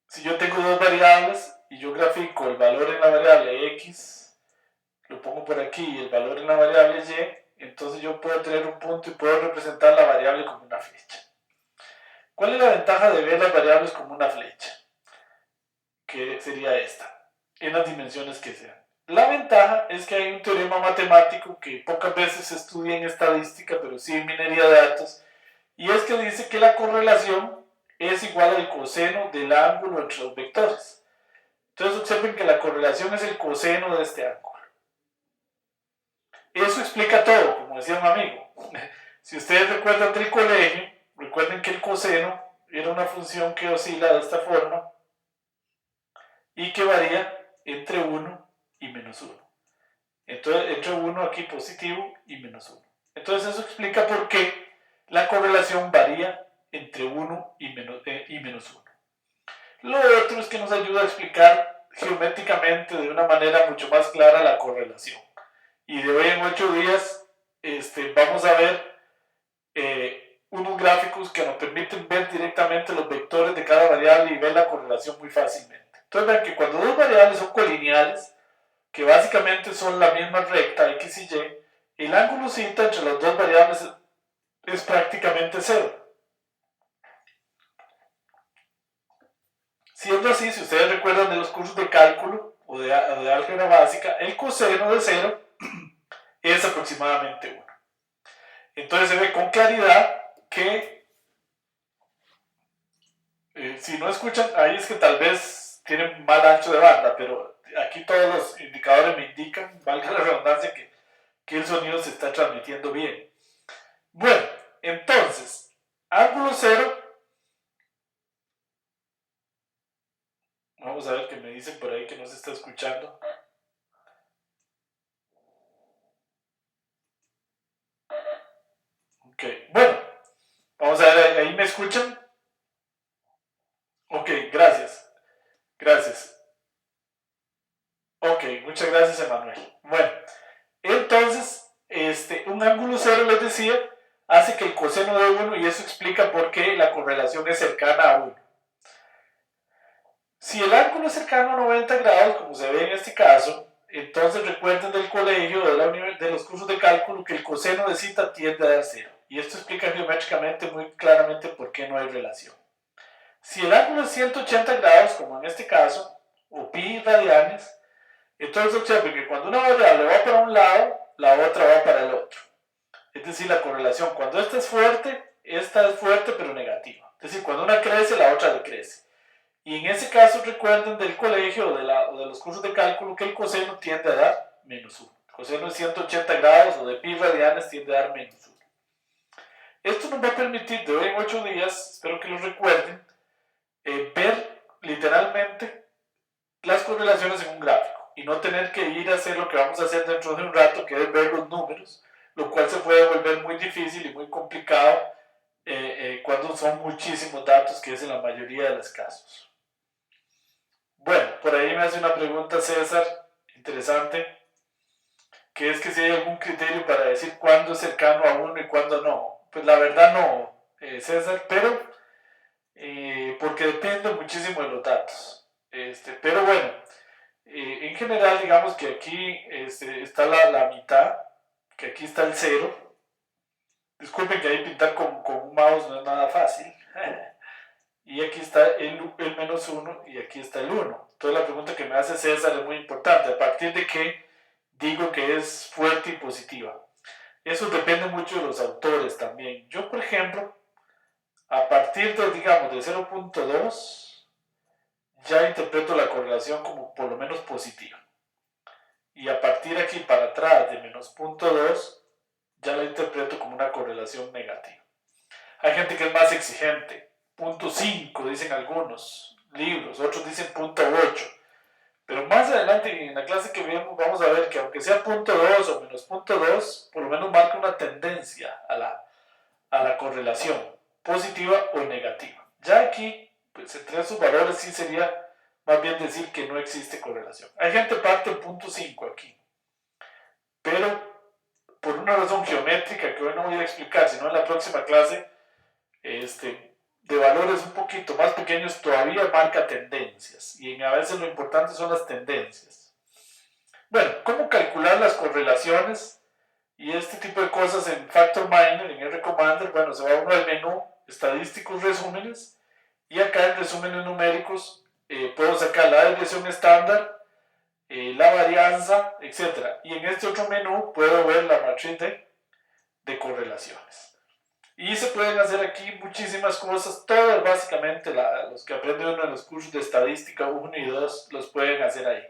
si yo tengo dos variables y yo grafico el valor en la variable x, lo pongo por aquí, y el valor en la variable y, entonces yo puedo tener un punto y puedo representar la variable como una flecha. ¿Cuál es la ventaja de ver las variables como una flecha? Que sería esta, en las dimensiones que sean. La ventaja es que hay un teorema matemático que pocas veces se estudia en estadística, pero sí en minería de datos, y es que dice que la correlación es igual al coseno del ángulo entre los vectores. Entonces observen que la correlación es el coseno de este ángulo. Eso explica todo, como decía un amigo. Si ustedes recuerdan del colegio, recuerden que el coseno era una función que oscila de esta forma y que varía entre 1 y menos 1. Entonces, entre 1 aquí positivo y menos 1. Entonces eso explica por qué la correlación varía entre 1 y menos 1. Lo otro es que nos ayuda a explicar geométricamente de una manera mucho más clara la correlación. Y de hoy en 8 días vamos a ver unos gráficos que nos permiten ver directamente los vectores de cada variable y ver la correlación muy fácilmente. Entonces vean que cuando dos variables son colineales, que básicamente son la misma recta X y Y, el ángulo cinta entre las dos variables es prácticamente cero. Siendo así, si ustedes recuerdan de los cursos de cálculo o de álgebra básica, el coseno de cero es aproximadamente 1. Entonces se ve con claridad que si no escuchan, ahí es que tal vez tienen mal ancho de banda, pero aquí todos los indicadores me indican, valga la redundancia, que el sonido se está transmitiendo bien. Bueno, entonces, ángulo cero. Vamos a ver que me dicen por ahí que no se está escuchando. Ok, bueno, vamos a ver, ahí me escuchan. Ok, gracias. Gracias. Ok, muchas gracias, Emanuel. Bueno, entonces, un ángulo cero, les decía, hace que el coseno de 1, y eso explica por qué la correlación es cercana a 1. Si el ángulo es cercano a 90 grados, como se ve en este caso, entonces recuerden del colegio, de los cursos de cálculo, que el coseno de cita tiende a dar 0. Y esto explica geométricamente muy claramente por qué no hay relación. Si el ángulo es 180 grados, como en este caso, o pi radianes, entonces observen que cuando una variable va para un lado, la otra va para el otro. Es decir, la correlación, cuando esta es fuerte pero negativa. Es decir, cuando una crece, la otra decrece. Y en ese caso recuerden del colegio o de los cursos de cálculo que el coseno tiende a dar menos 1. El coseno de 180 grados o de pi radianes tiende a dar menos 1. Esto nos va a permitir de hoy en 8 días, espero que lo recuerden, ver literalmente las correlaciones en un gráfico y no tener que ir a hacer lo que vamos a hacer dentro de un rato, que es ver los números, lo cual se puede volver muy difícil y muy complicado cuando son muchísimos datos, que es en la mayoría de los casos. Bueno, por ahí me hace una pregunta César, interesante, que es que si hay algún criterio para decir cuándo es cercano a 1 y cuándo no. Pues la verdad no, César, pero porque depende muchísimo de los datos. Pero bueno, en general digamos que aquí está la mitad, que aquí está el 0. Disculpen que ahí pintar con un mouse no es nada fácil. Y aquí está el menos 1 y aquí está el 1. Entonces la pregunta que me hace César es muy importante. ¿A partir de qué digo que es fuerte y positiva? Eso depende mucho de los autores también. Yo, por ejemplo, a partir de, digamos, de 0.2, ya interpreto la correlación como por lo menos positiva. Y a partir de aquí para atrás, de menos 0.2, ya la interpreto como una correlación negativa. Hay gente que es más exigente. 0.5 dicen algunos libros, otros dicen 0.8. Pero más adelante en la clase que vemos vamos a ver que aunque sea 0.2 o menos 0.2, por lo menos marca una tendencia a la correlación, positiva o negativa. Ya aquí, pues entre esos valores sí sería más bien decir que no existe correlación. Hay gente que parte en 0.5 aquí, pero por una razón geométrica que hoy no voy a explicar, sino en la próxima clase, de valores un poquito más pequeños todavía marca tendencias, y a veces lo importante son las tendencias. Bueno, ¿cómo calcular las correlaciones y este tipo de cosas en Factor Minor, en R-Commander? Bueno, se va uno al menú, estadísticos, resúmenes, y acá en resúmenes numéricos puedo sacar la desviación estándar, la varianza, etc. Y en este otro menú puedo ver la matriz de correlaciones. Y se pueden hacer aquí muchísimas cosas, todas básicamente los que aprenden uno en los cursos de estadística 1 y 2 los pueden hacer ahí.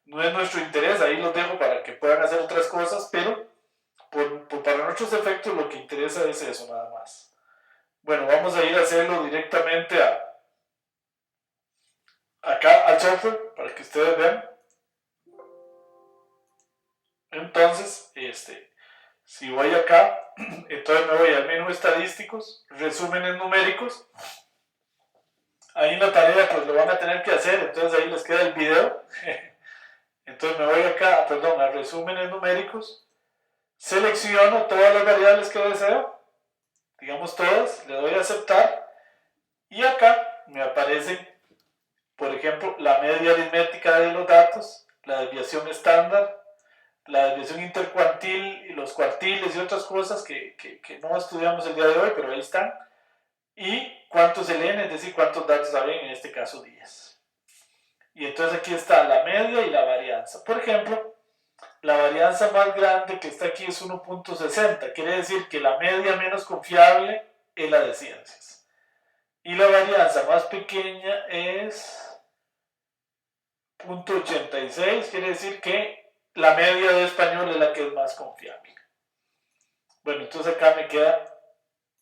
No es nuestro interés, ahí los dejo para que puedan hacer otras cosas, pero para nuestros efectos lo que interesa es eso nada más. Bueno, vamos a ir a hacerlo directamente acá al software para que ustedes vean. Entonces, si voy acá, entonces me voy al menú estadísticos, resúmenes numéricos. Ahí en la tarea pues lo van a tener que hacer, entonces ahí les queda el video. Entonces me voy acá, a resúmenes numéricos, selecciono todas las variables que deseo, digamos todas, le doy a aceptar y acá me aparecen, por ejemplo, la media aritmética de los datos, la desviación estándar, la desviación intercuartil y los cuartiles y otras cosas que no estudiamos el día de hoy, pero ahí están. Y cuántos es el n, es decir, cuántos datos había, en este caso 10. Y entonces aquí está la media y la varianza. Por ejemplo, la varianza más grande que está aquí es 1.60. Quiere decir que la media menos confiable es la de ciencias. Y la varianza más pequeña es 0.86. Quiere decir que la media de español es la que es más confiable. Bueno, entonces acá me queda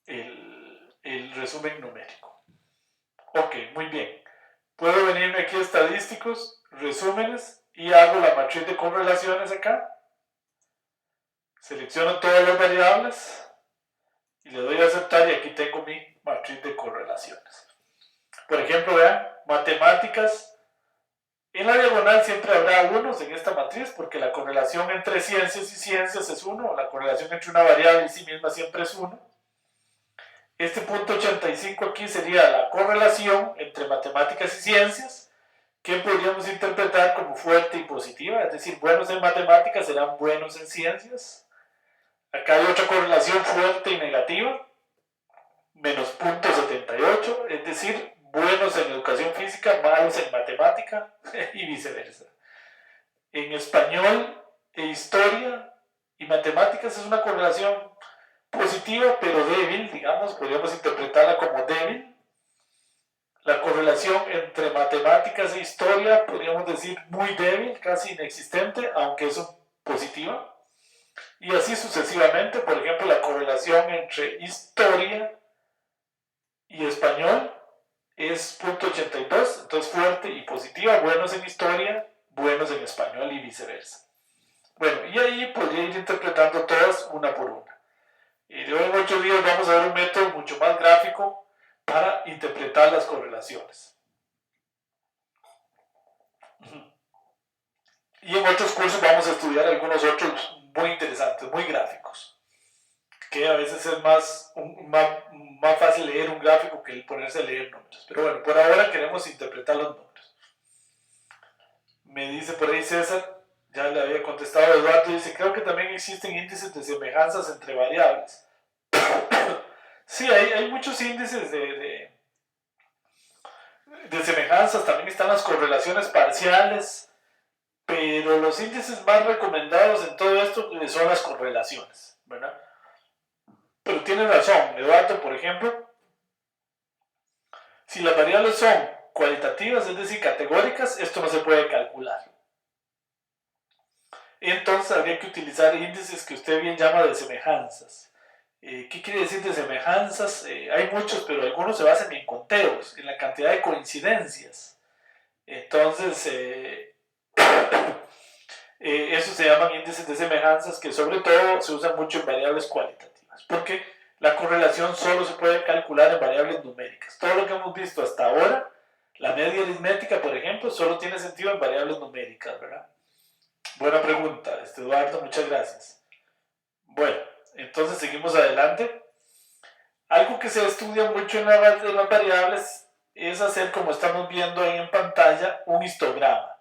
el resumen numérico. Ok, muy bien. Puedo venirme aquí a estadísticos, resúmenes, y hago la matriz de correlaciones acá. Selecciono todas las variables y le doy a aceptar y aquí tengo mi matriz de correlaciones. Por ejemplo, vean, matemáticas. En la diagonal siempre habrá unos en esta matriz porque la correlación entre ciencias y ciencias es 1, la correlación entre una variable y sí misma siempre es 1. Este punto 85 aquí sería la correlación entre matemáticas y ciencias, que podríamos interpretar como fuerte y positiva, es decir, buenos en matemáticas serán buenos en ciencias. Acá hay otra correlación fuerte y negativa, menos 0.78, es decir, buenos en educación física, malos en matemática y viceversa. En español e historia y matemáticas es una correlación positiva pero débil, digamos, podríamos interpretarla como débil. La correlación entre matemáticas e historia podríamos decir muy débil, casi inexistente, aunque es positiva. Y así sucesivamente, por ejemplo, la correlación entre historia y español es 0.82, entonces fuerte y positiva, buenos en historia, buenos en español y viceversa. Bueno, y ahí podría ir interpretando todas una por una. Y de hoy en 8 días vamos a ver un método mucho más gráfico para interpretar las correlaciones. Y en otros cursos vamos a estudiar algunos otros muy interesantes, muy gráficos, que a veces es más fácil leer un gráfico que el ponerse a leer números. Pero bueno, por ahora queremos interpretar los números. Me dice por ahí César, ya le había contestado a Eduardo, dice, creo que también existen índices de semejanzas entre variables. Sí, hay muchos índices de semejanzas, también están las correlaciones parciales, pero los índices más recomendados en todo esto son las correlaciones, ¿verdad? Pero tiene razón, Eduardo, por ejemplo, si las variables son cualitativas, es decir, categóricas, esto no se puede calcular. Entonces habría que utilizar índices que usted bien llama de semejanzas. ¿Qué quiere decir de semejanzas? Hay muchos, pero algunos se basan en conteos, en la cantidad de coincidencias. Entonces, eso se llaman índices de semejanzas, que sobre todo se usan mucho en variables cualitativas, porque la correlación solo se puede calcular en variables numéricas. Todo lo que hemos visto hasta ahora, la media aritmética, por ejemplo, solo tiene sentido en variables numéricas, ¿verdad? Buena pregunta, Eduardo, muchas gracias. Bueno, entonces seguimos adelante. Algo que se estudia mucho en las variables es hacer, como estamos viendo ahí en pantalla, un histograma.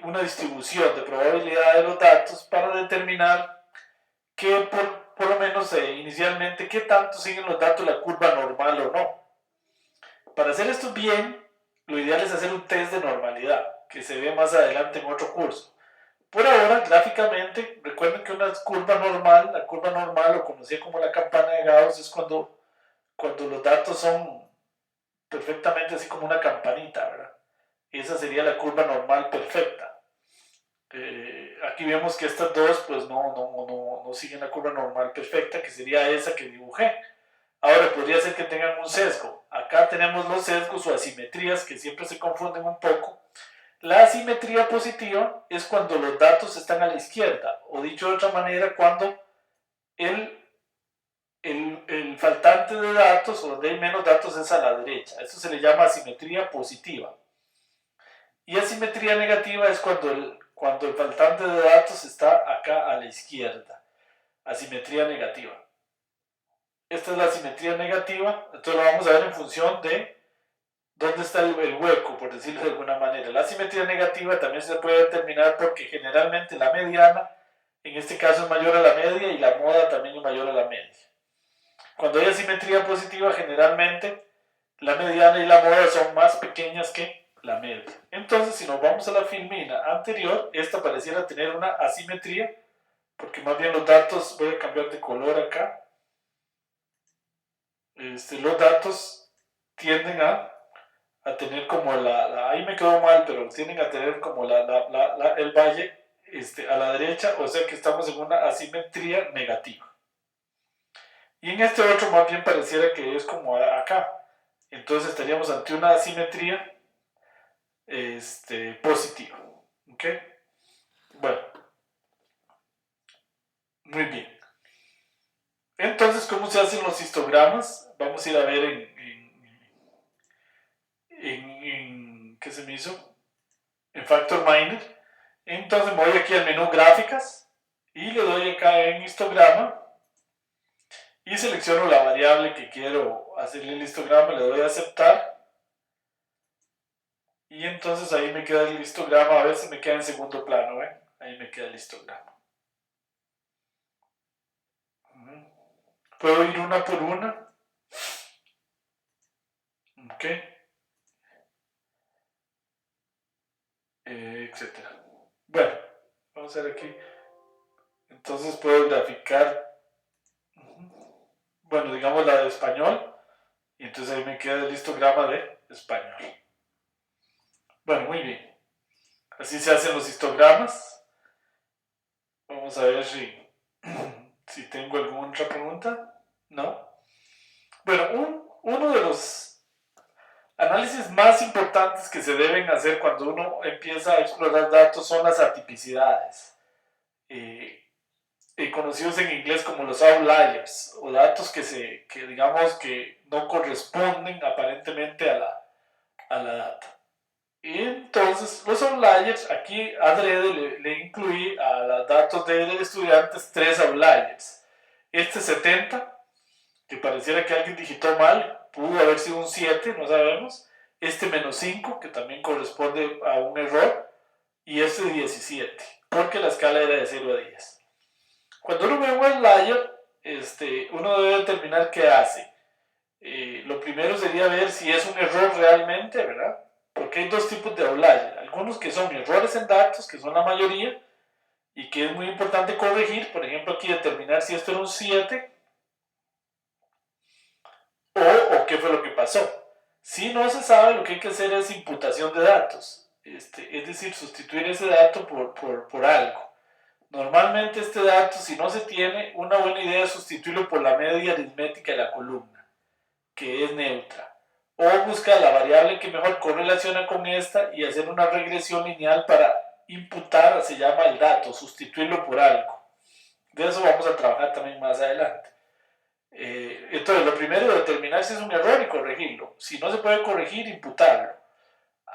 Una distribución de probabilidad de los datos para determinar que por lo menos inicialmente qué tanto siguen los datos la curva normal o no. Para hacer esto bien, lo ideal es hacer un test de normalidad, que se ve más adelante en otro curso. Por ahora, gráficamente, recuerden que una curva normal, la curva normal, o conocida como la campana de Gauss, es cuando los datos son perfectamente así como una campanita, ¿verdad? Esa sería la curva normal perfecta. Aquí vemos que estas dos pues no siguen la curva normal perfecta, que sería esa que dibujé. Ahora podría ser que tengan un sesgo. Acá tenemos los sesgos o asimetrías que siempre se confunden un poco. La asimetría positiva es cuando los datos están a la izquierda, o dicho de otra manera, cuando el faltante de datos, o donde hay menos datos, es a la derecha. Eso se le llama asimetría positiva. Y asimetría negativa es cuando el faltante de datos está acá a la izquierda. Asimetría negativa. Esta es la asimetría negativa, entonces lo vamos a ver en función de ¿dónde está el hueco, por decirlo de alguna manera? La asimetría negativa también se puede determinar porque generalmente la mediana, en este caso, es mayor a la media y la moda también es mayor a la media. Cuando hay asimetría positiva, generalmente la mediana y la moda son más pequeñas que la media. Entonces, si nos vamos a la filmina anterior, esta pareciera tener una asimetría, porque más bien los datos, voy a cambiar de color acá, los datos tienden a tener como ahí me quedó mal, pero tienden a tener como el valle a la derecha, o sea que estamos en una asimetría negativa. Y en este otro más bien pareciera que es como acá. Entonces estaríamos ante una asimetría positiva. ¿Ok? Bueno, muy bien. Entonces, ¿cómo se hacen los histogramas? Vamos a ir a ver ¿qué se me hizo? En Factor Miner. Entonces me voy aquí al menú gráficas y le doy acá en histograma y selecciono la variable que quiero hacerle el histograma, le doy a aceptar y entonces ahí me queda el histograma, a veces me queda en segundo plano, ¿ven? Ahí me queda el histograma. Puedo ir una por una. Ok. Etcétera. Bueno, vamos a ver aquí. Entonces puedo graficar, bueno, digamos la de español, y entonces ahí me queda el histograma de español. Bueno, muy bien. Así se hacen los histogramas. Vamos a ver si tengo alguna otra pregunta. ¿No? Bueno, uno de los análisis más importantes que se deben hacer cuando uno empieza a explorar datos son las atipicidades. Conocidos en inglés como los outliers, o datos que digamos que no corresponden aparentemente a la data. Y entonces los outliers, aquí adrede le incluí a los datos de estudiantes 3 outliers. Este 70, que pareciera que alguien digitó mal, pudo haber sido un 7, no sabemos. Este menos 5, que también corresponde a un error. Y este 17, porque la escala era de 0 a 10. Cuando uno ve un outlier, uno debe determinar qué hace. Lo primero sería ver si es un error realmente, ¿verdad? Porque hay dos tipos de outlier. Algunos que son errores en datos, que son la mayoría, y que es muy importante corregir. Por ejemplo, aquí determinar si esto era un 7 o qué fue lo que pasó. Si no se sabe, lo que hay que hacer es imputación de datos. Es decir, sustituir ese dato por algo. Normalmente este dato, si no se tiene, una buena idea es sustituirlo por la media aritmética de la columna, que es neutra. O buscar la variable que mejor correlaciona con esta y hacer una regresión lineal para imputar, se llama el dato, sustituirlo por algo. De eso vamos a trabajar también más adelante. Entonces, lo primero es determinar si es un error y corregirlo. Si no se puede corregir, imputarlo.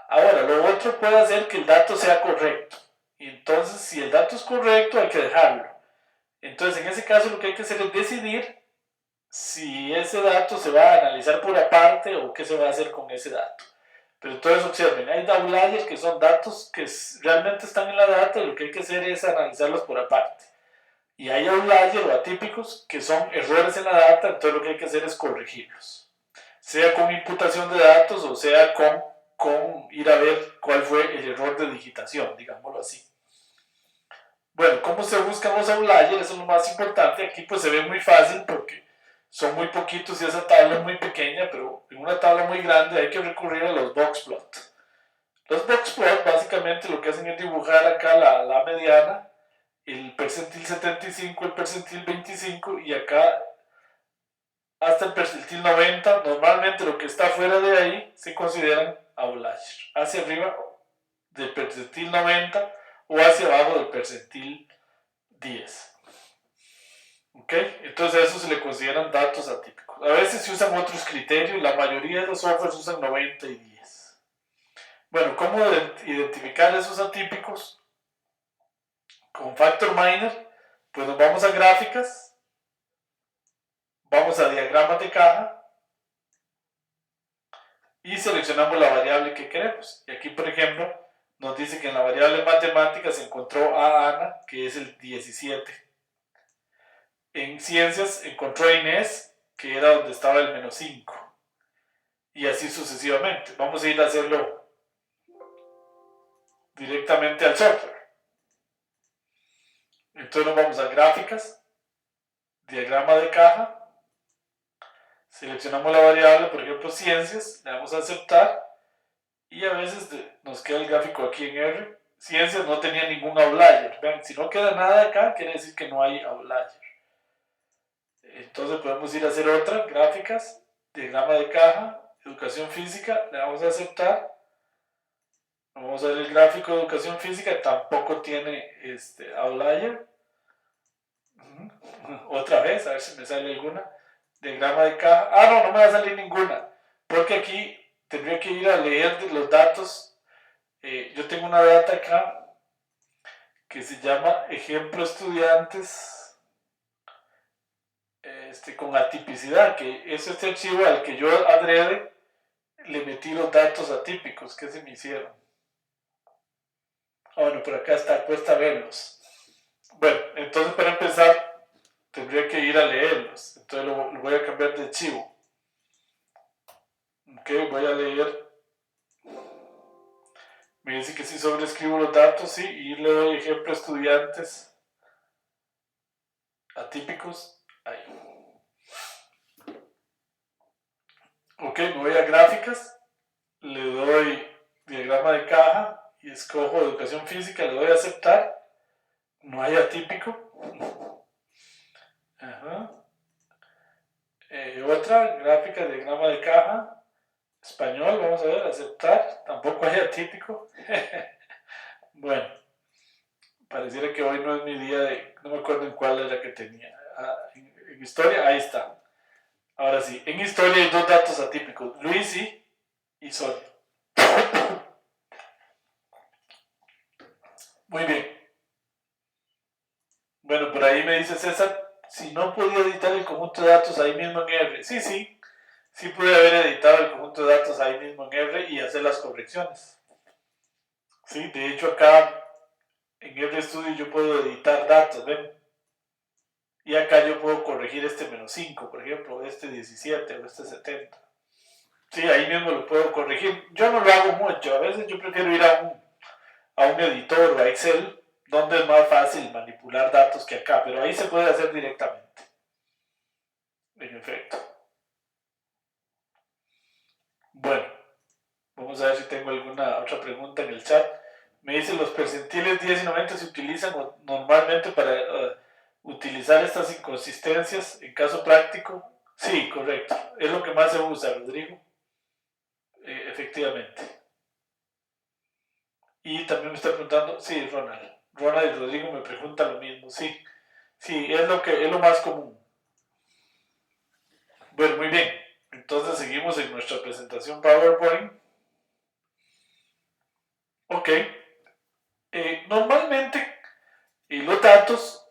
Ahora, lo otro puede hacer que el dato sea correcto. Y entonces, si el dato es correcto, hay que dejarlo. Entonces, en ese caso, lo que hay que hacer es decidir si ese dato se va a analizar por aparte o qué se va a hacer con ese dato. Pero entonces, observen, hay outliers que son datos que realmente están en la data y lo que hay que hacer es analizarlos por aparte. Y hay outliers o atípicos que son errores en la data, entonces lo que hay que hacer es corregirlos. Sea con imputación de datos o sea con ir a ver cuál fue el error de digitación, digámoslo así. Bueno, ¿cómo se buscan los outliers? Eso es lo más importante. Aquí pues se ve muy fácil porque son muy poquitos y esa tabla es muy pequeña, pero en una tabla muy grande hay que recurrir a los boxplot. Los boxplot básicamente lo que hacen es dibujar acá la mediana, el percentil 75, el percentil 25 y acá hasta el percentil 90. Normalmente lo que está fuera de ahí se consideran outliers. Hacia arriba del percentil 90 o hacia abajo del percentil 10. ¿Ok? Entonces a eso se le consideran datos atípicos. A veces se usan otros criterios, la mayoría de los softwares usan 90 y 10. Bueno, ¿cómo identificar esos atípicos? Con Factor Miner, pues nos vamos a gráficas, vamos a diagramas de caja y seleccionamos la variable que queremos. Y aquí, por ejemplo, nos dice que en la variable matemática se encontró a Ana, que es el 17. En ciencias encontró a Inés, que era donde estaba el menos 5. Y así sucesivamente. Vamos a ir a hacerlo directamente al software. Entonces nos vamos a gráficas, diagrama de caja, seleccionamos la variable, por ejemplo ciencias, le damos a aceptar y a veces nos queda el gráfico aquí en R. Ciencias no tenía ningún outlier. Vean, si no queda nada acá, quiere decir que no hay outlier. Entonces podemos ir a hacer otra, gráficas, diagrama de caja, educación física, le damos a aceptar. Vamos a ver el gráfico de educación física, tampoco tiene outlier. Otra vez, a ver si me sale alguna. Diagrama de caja. Ah, no, no me va a salir ninguna. Porque aquí tendría que ir a leer los datos. Yo tengo una data acá que se llama ejemplo estudiantes con atipicidad, que es este archivo al que yo adrede le metí los datos atípicos que se me hicieron. Bueno, por acá está, cuesta verlos. Bueno, entonces para empezar tendría que ir a leerlos. Entonces lo voy a cambiar de archivo. Ok, voy a leer. Me dice que si sobreescribo los datos, sí, y le doy ejemplo estudiantes atípicos. Ahí. Ok, me voy a gráficas, le doy diagrama de caja y escojo educación física, le doy a aceptar. No hay atípico. Ajá. Otra, gráfica, diagrama de caja, español, vamos a ver, aceptar. Tampoco hay atípico. Bueno, pareciera que hoy no es mi día de... No me acuerdo en cuál era que tenía. En historia, ahí está. Ahora sí, en historia hay dos datos atípicos, Luisi y Sol. Muy bien. Bueno, por ahí me dice César, si no podía editar el conjunto de datos ahí mismo en R. Sí, sí, sí pude haber editado el conjunto de datos ahí mismo en R y hacer las correcciones. Sí, de hecho acá en RStudio yo puedo editar datos, ¿ven? Y acá yo puedo corregir este menos 5, por ejemplo, este 17 o este 70. Sí, ahí mismo lo puedo corregir. Yo no lo hago mucho, a veces yo prefiero ir a un editor o a Excel, donde es más fácil manipular datos que acá, pero ahí se puede hacer directamente. En efecto. Bueno, vamos a ver si tengo alguna otra pregunta en el chat. Me dice, los percentiles 10 y 90 se utilizan normalmente para utilizar estas inconsistencias en caso práctico. Sí, correcto. Es lo que más se usa, Rodrigo. Efectivamente. Y también me está preguntando, sí, Ronald. Ronald y Rodrigo me preguntan lo mismo, sí. Sí, es lo más común. Bueno, muy bien. Entonces seguimos en nuestra presentación PowerPoint. Ok. Normalmente los datos,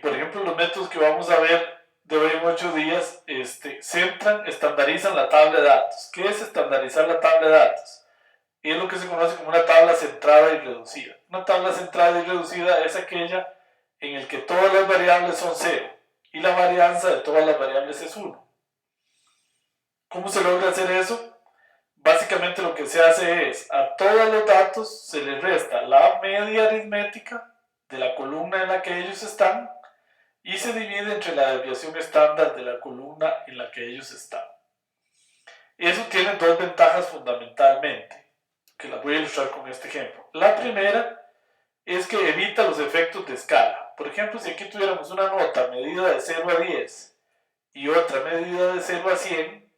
por ejemplo, los métodos que vamos a ver de hoy en 8 días, estandarizan la tabla de datos. ¿Qué es estandarizar la tabla de datos? Es lo que se conoce como una tabla centrada y reducida. Una tabla centrada y reducida es aquella en la que todas las variables son 0 y la varianza de todas las variables es 1. ¿Cómo se logra hacer eso? Básicamente lo que se hace es, a todos los datos se les resta la media aritmética de la columna en la que ellos están y se divide entre la desviación estándar de la columna en la que ellos están. Eso tiene dos ventajas fundamentalmente, que las voy a ilustrar con este ejemplo. La primera es que evita los efectos de escala. Por ejemplo, si aquí tuviéramos una nota medida de 0 a 10 y otra medida de 0 a 100,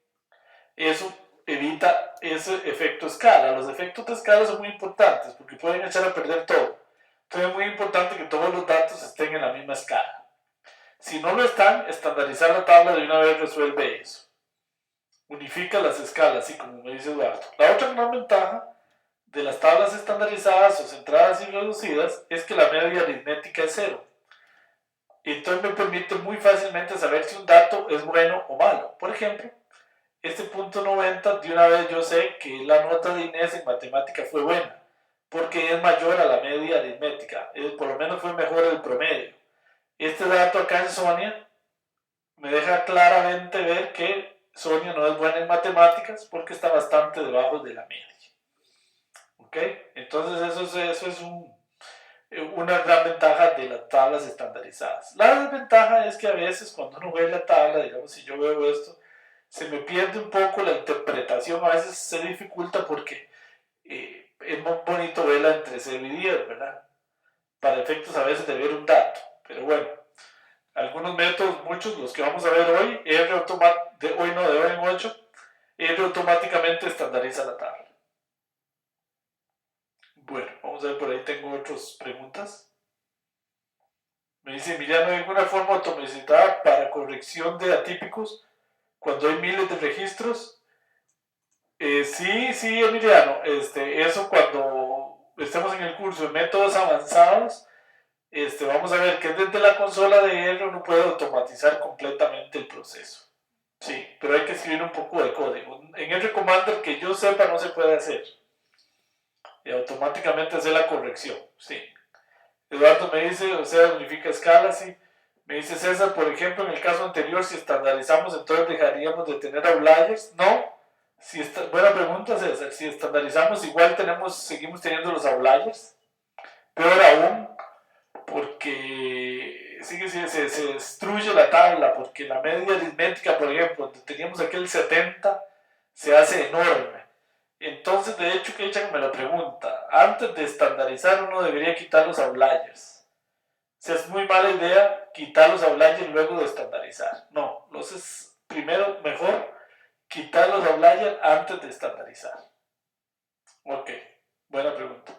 eso evita ese efecto escala. Los efectos de escala son muy importantes porque pueden echar a perder todo. Entonces es muy importante que todos los datos estén en la misma escala. Si no lo están, estandarizar la tabla de una vez resuelve eso. Unifica las escalas, así como me dice Eduardo. La otra gran ventaja de las tablas estandarizadas o centradas y reducidas es que la media aritmética es 0. Entonces me permite muy fácilmente saber si un dato es bueno o malo. Por ejemplo, Este punto 90, de una vez yo sé que la nota de Inés en matemática fue buena, porque es mayor a la media aritmética, por lo menos fue mejor el promedio. Este dato acá en Sonia me deja claramente ver que Sonia no es buena en matemáticas porque está bastante debajo de la media. ¿Ok? Entonces eso es una gran ventaja de las tablas estandarizadas. La desventaja es que a veces cuando uno ve la tabla, digamos si yo veo esto, se me pierde un poco la interpretación, a veces se dificulta porque es muy bonito verla entre 0 y 10, ¿verdad? Para efectos a veces de ver un dato, pero bueno, algunos métodos, muchos, los que vamos a ver hoy, hoy no, de hoy en 8, R automáticamente estandariza la tabla. Bueno, vamos a ver, por ahí tengo otras preguntas. Me dice Emiliano, ¿hay alguna forma automatizada para corrección de atípicos cuando hay miles de registros? Sí, Emiliano, eso cuando estemos en el curso de métodos avanzados, vamos a ver que desde la consola de R uno puede automatizar completamente el proceso. Sí, pero hay que escribir un poco de código. En R Commander que yo sepa no se puede hacer. Y automáticamente hacer la corrección, sí. Eduardo me dice, o sea, unifica escalas, sí. Me dice César, por ejemplo, en el caso anterior, si estandarizamos, entonces dejaríamos de tener outliers. No. Buena pregunta, César. Si estandarizamos, igual seguimos teniendo los outliers. Peor aún, porque se destruye la tabla, porque la media aritmética, por ejemplo, donde teníamos aquel 70, se hace enorme. Entonces, de hecho, Keichan me lo pregunta, antes de estandarizar uno debería quitar los outliers. O sea, es muy mala idea quitar los outliers luego de estandarizar. No, entonces, primero, mejor quitar los outliers antes de estandarizar. Ok, buena pregunta.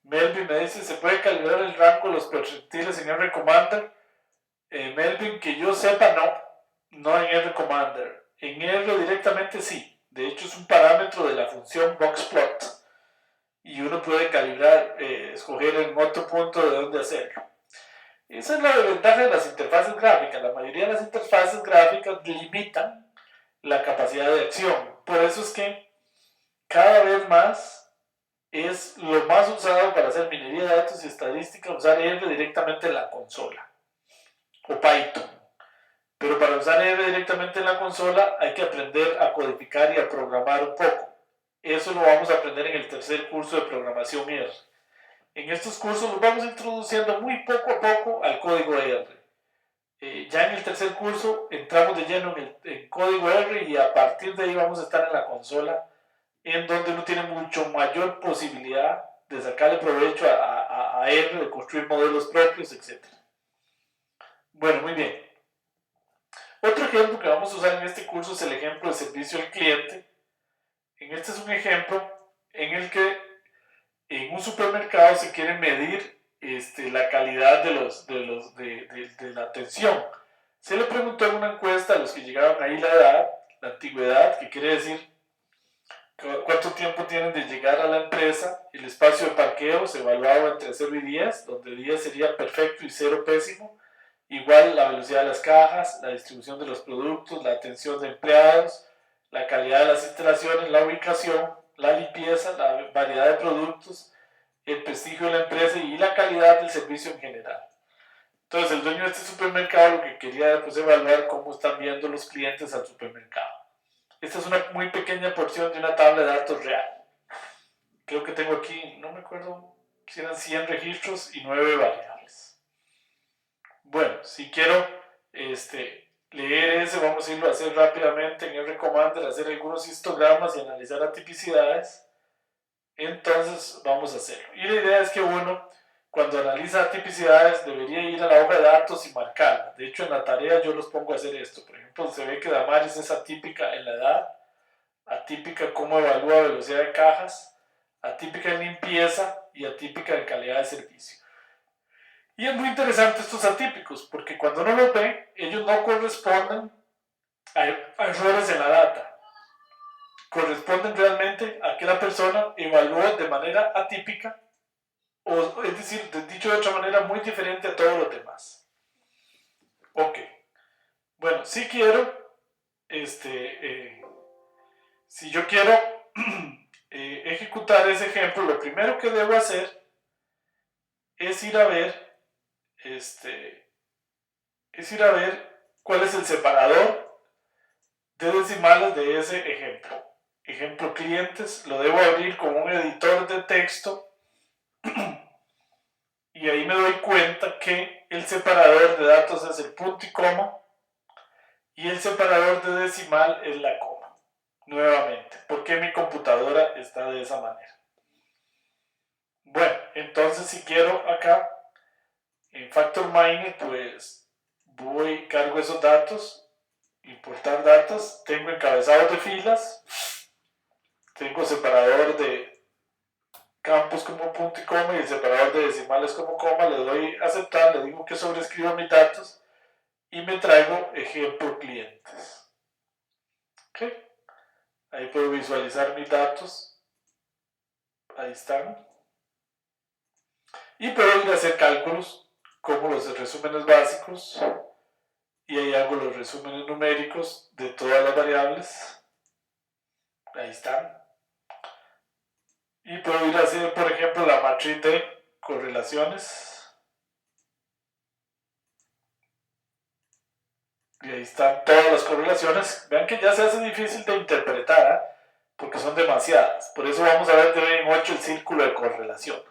Melvin me dice, ¿se puede calibrar el rango de los percentiles en R Commander? Melvin, que yo sepa, no en R Commander. En R directamente sí. De hecho, es un parámetro de la función boxplot. Y uno puede calibrar, escoger en otro punto de dónde hacerlo. Esa es la ventaja de las interfaces gráficas. La mayoría de las interfaces gráficas limitan la capacidad de acción. Por eso es que cada vez más es lo más usado para hacer minería de datos y estadística, usar R directamente en la consola o Python. Pero para usar R directamente en la consola hay que aprender a codificar y a programar un poco. Eso lo vamos a aprender en el tercer curso de programación R. En estos cursos nos vamos introduciendo muy poco a poco al código R. Ya en el tercer curso entramos de lleno en el código R y a partir de ahí vamos a estar en la consola, en donde uno tiene mucho mayor posibilidad de sacarle provecho a R, de construir modelos propios, etc. Bueno, muy bien. Otro ejemplo que vamos a usar en este curso es el ejemplo de servicio al cliente. Este es un ejemplo en el que en un supermercado se quiere medir la calidad de la atención. Se le preguntó en una encuesta a los que llegaron ahí la edad, la antigüedad, que quiere decir cuánto tiempo tienen de llegar a la empresa. El espacio de parqueo se evaluaba entre 0 y 10, donde 10 sería perfecto y 0 pésimo. Igual la velocidad de las cajas, la distribución de los productos, la atención de empleados, la calidad de las instalaciones, la ubicación, la limpieza, la variedad de productos, el prestigio de la empresa y la calidad del servicio en general. Entonces el dueño de este supermercado lo que quería después evaluar cómo están viendo los clientes al supermercado. Esta es una muy pequeña porción de una tabla de datos real. Creo que tengo aquí, no me acuerdo si eran 100 registros y 9 variables. Bueno, si quiero leer ese, vamos a irlo a hacer rápidamente en R Commander, hacer algunos histogramas y analizar atipicidades. Entonces vamos a hacerlo. Y la idea es que uno, cuando analiza tipicidades, debería ir a la hoja de datos y marcarla. De hecho, en la tarea yo los pongo a hacer esto. Por ejemplo, se ve que Damaris es atípica en la edad, atípica cómo evalúa velocidad de cajas, atípica en limpieza y atípica en calidad de servicio. Y es muy interesante estos atípicos, porque cuando uno los ve, ellos no corresponden a errores en la data. Corresponden realmente a que la persona evaluó de manera atípica, o es decir, dicho de otra manera, muy diferente a todos los demás. Ok. Bueno, si quiero si yo quiero ejecutar ese ejemplo, lo primero que debo hacer es ir a ver, cuál es el separador de decimales de ese ejemplo. Ejemplo clientes, lo debo abrir con un editor de texto y ahí me doy cuenta que el separador de datos es el punto y coma y el separador de decimal es la coma. Nuevamente, ¿por qué mi computadora está de esa manera? Bueno, entonces si quiero acá en Factor Miner, pues cargo esos datos, importar datos, tengo encabezados de filas, tengo separador de campos como punto y coma y el separador de decimales como coma, le doy a aceptar, le digo que sobrescriba mis datos y me traigo ejemplo clientes. ¿Ok? Ahí puedo visualizar mis datos, ahí están, y puedo ir a hacer cálculos como los resúmenes básicos y ahí hago los resúmenes numéricos de todas las variables, ahí están. Y puedo ir a hacer, por ejemplo, la matriz de correlaciones. Y ahí están todas las correlaciones. Vean que ya se hace difícil de interpretar, ¿eh? Porque son demasiadas. Por eso vamos a ver de hoy en 8 el círculo de correlaciones.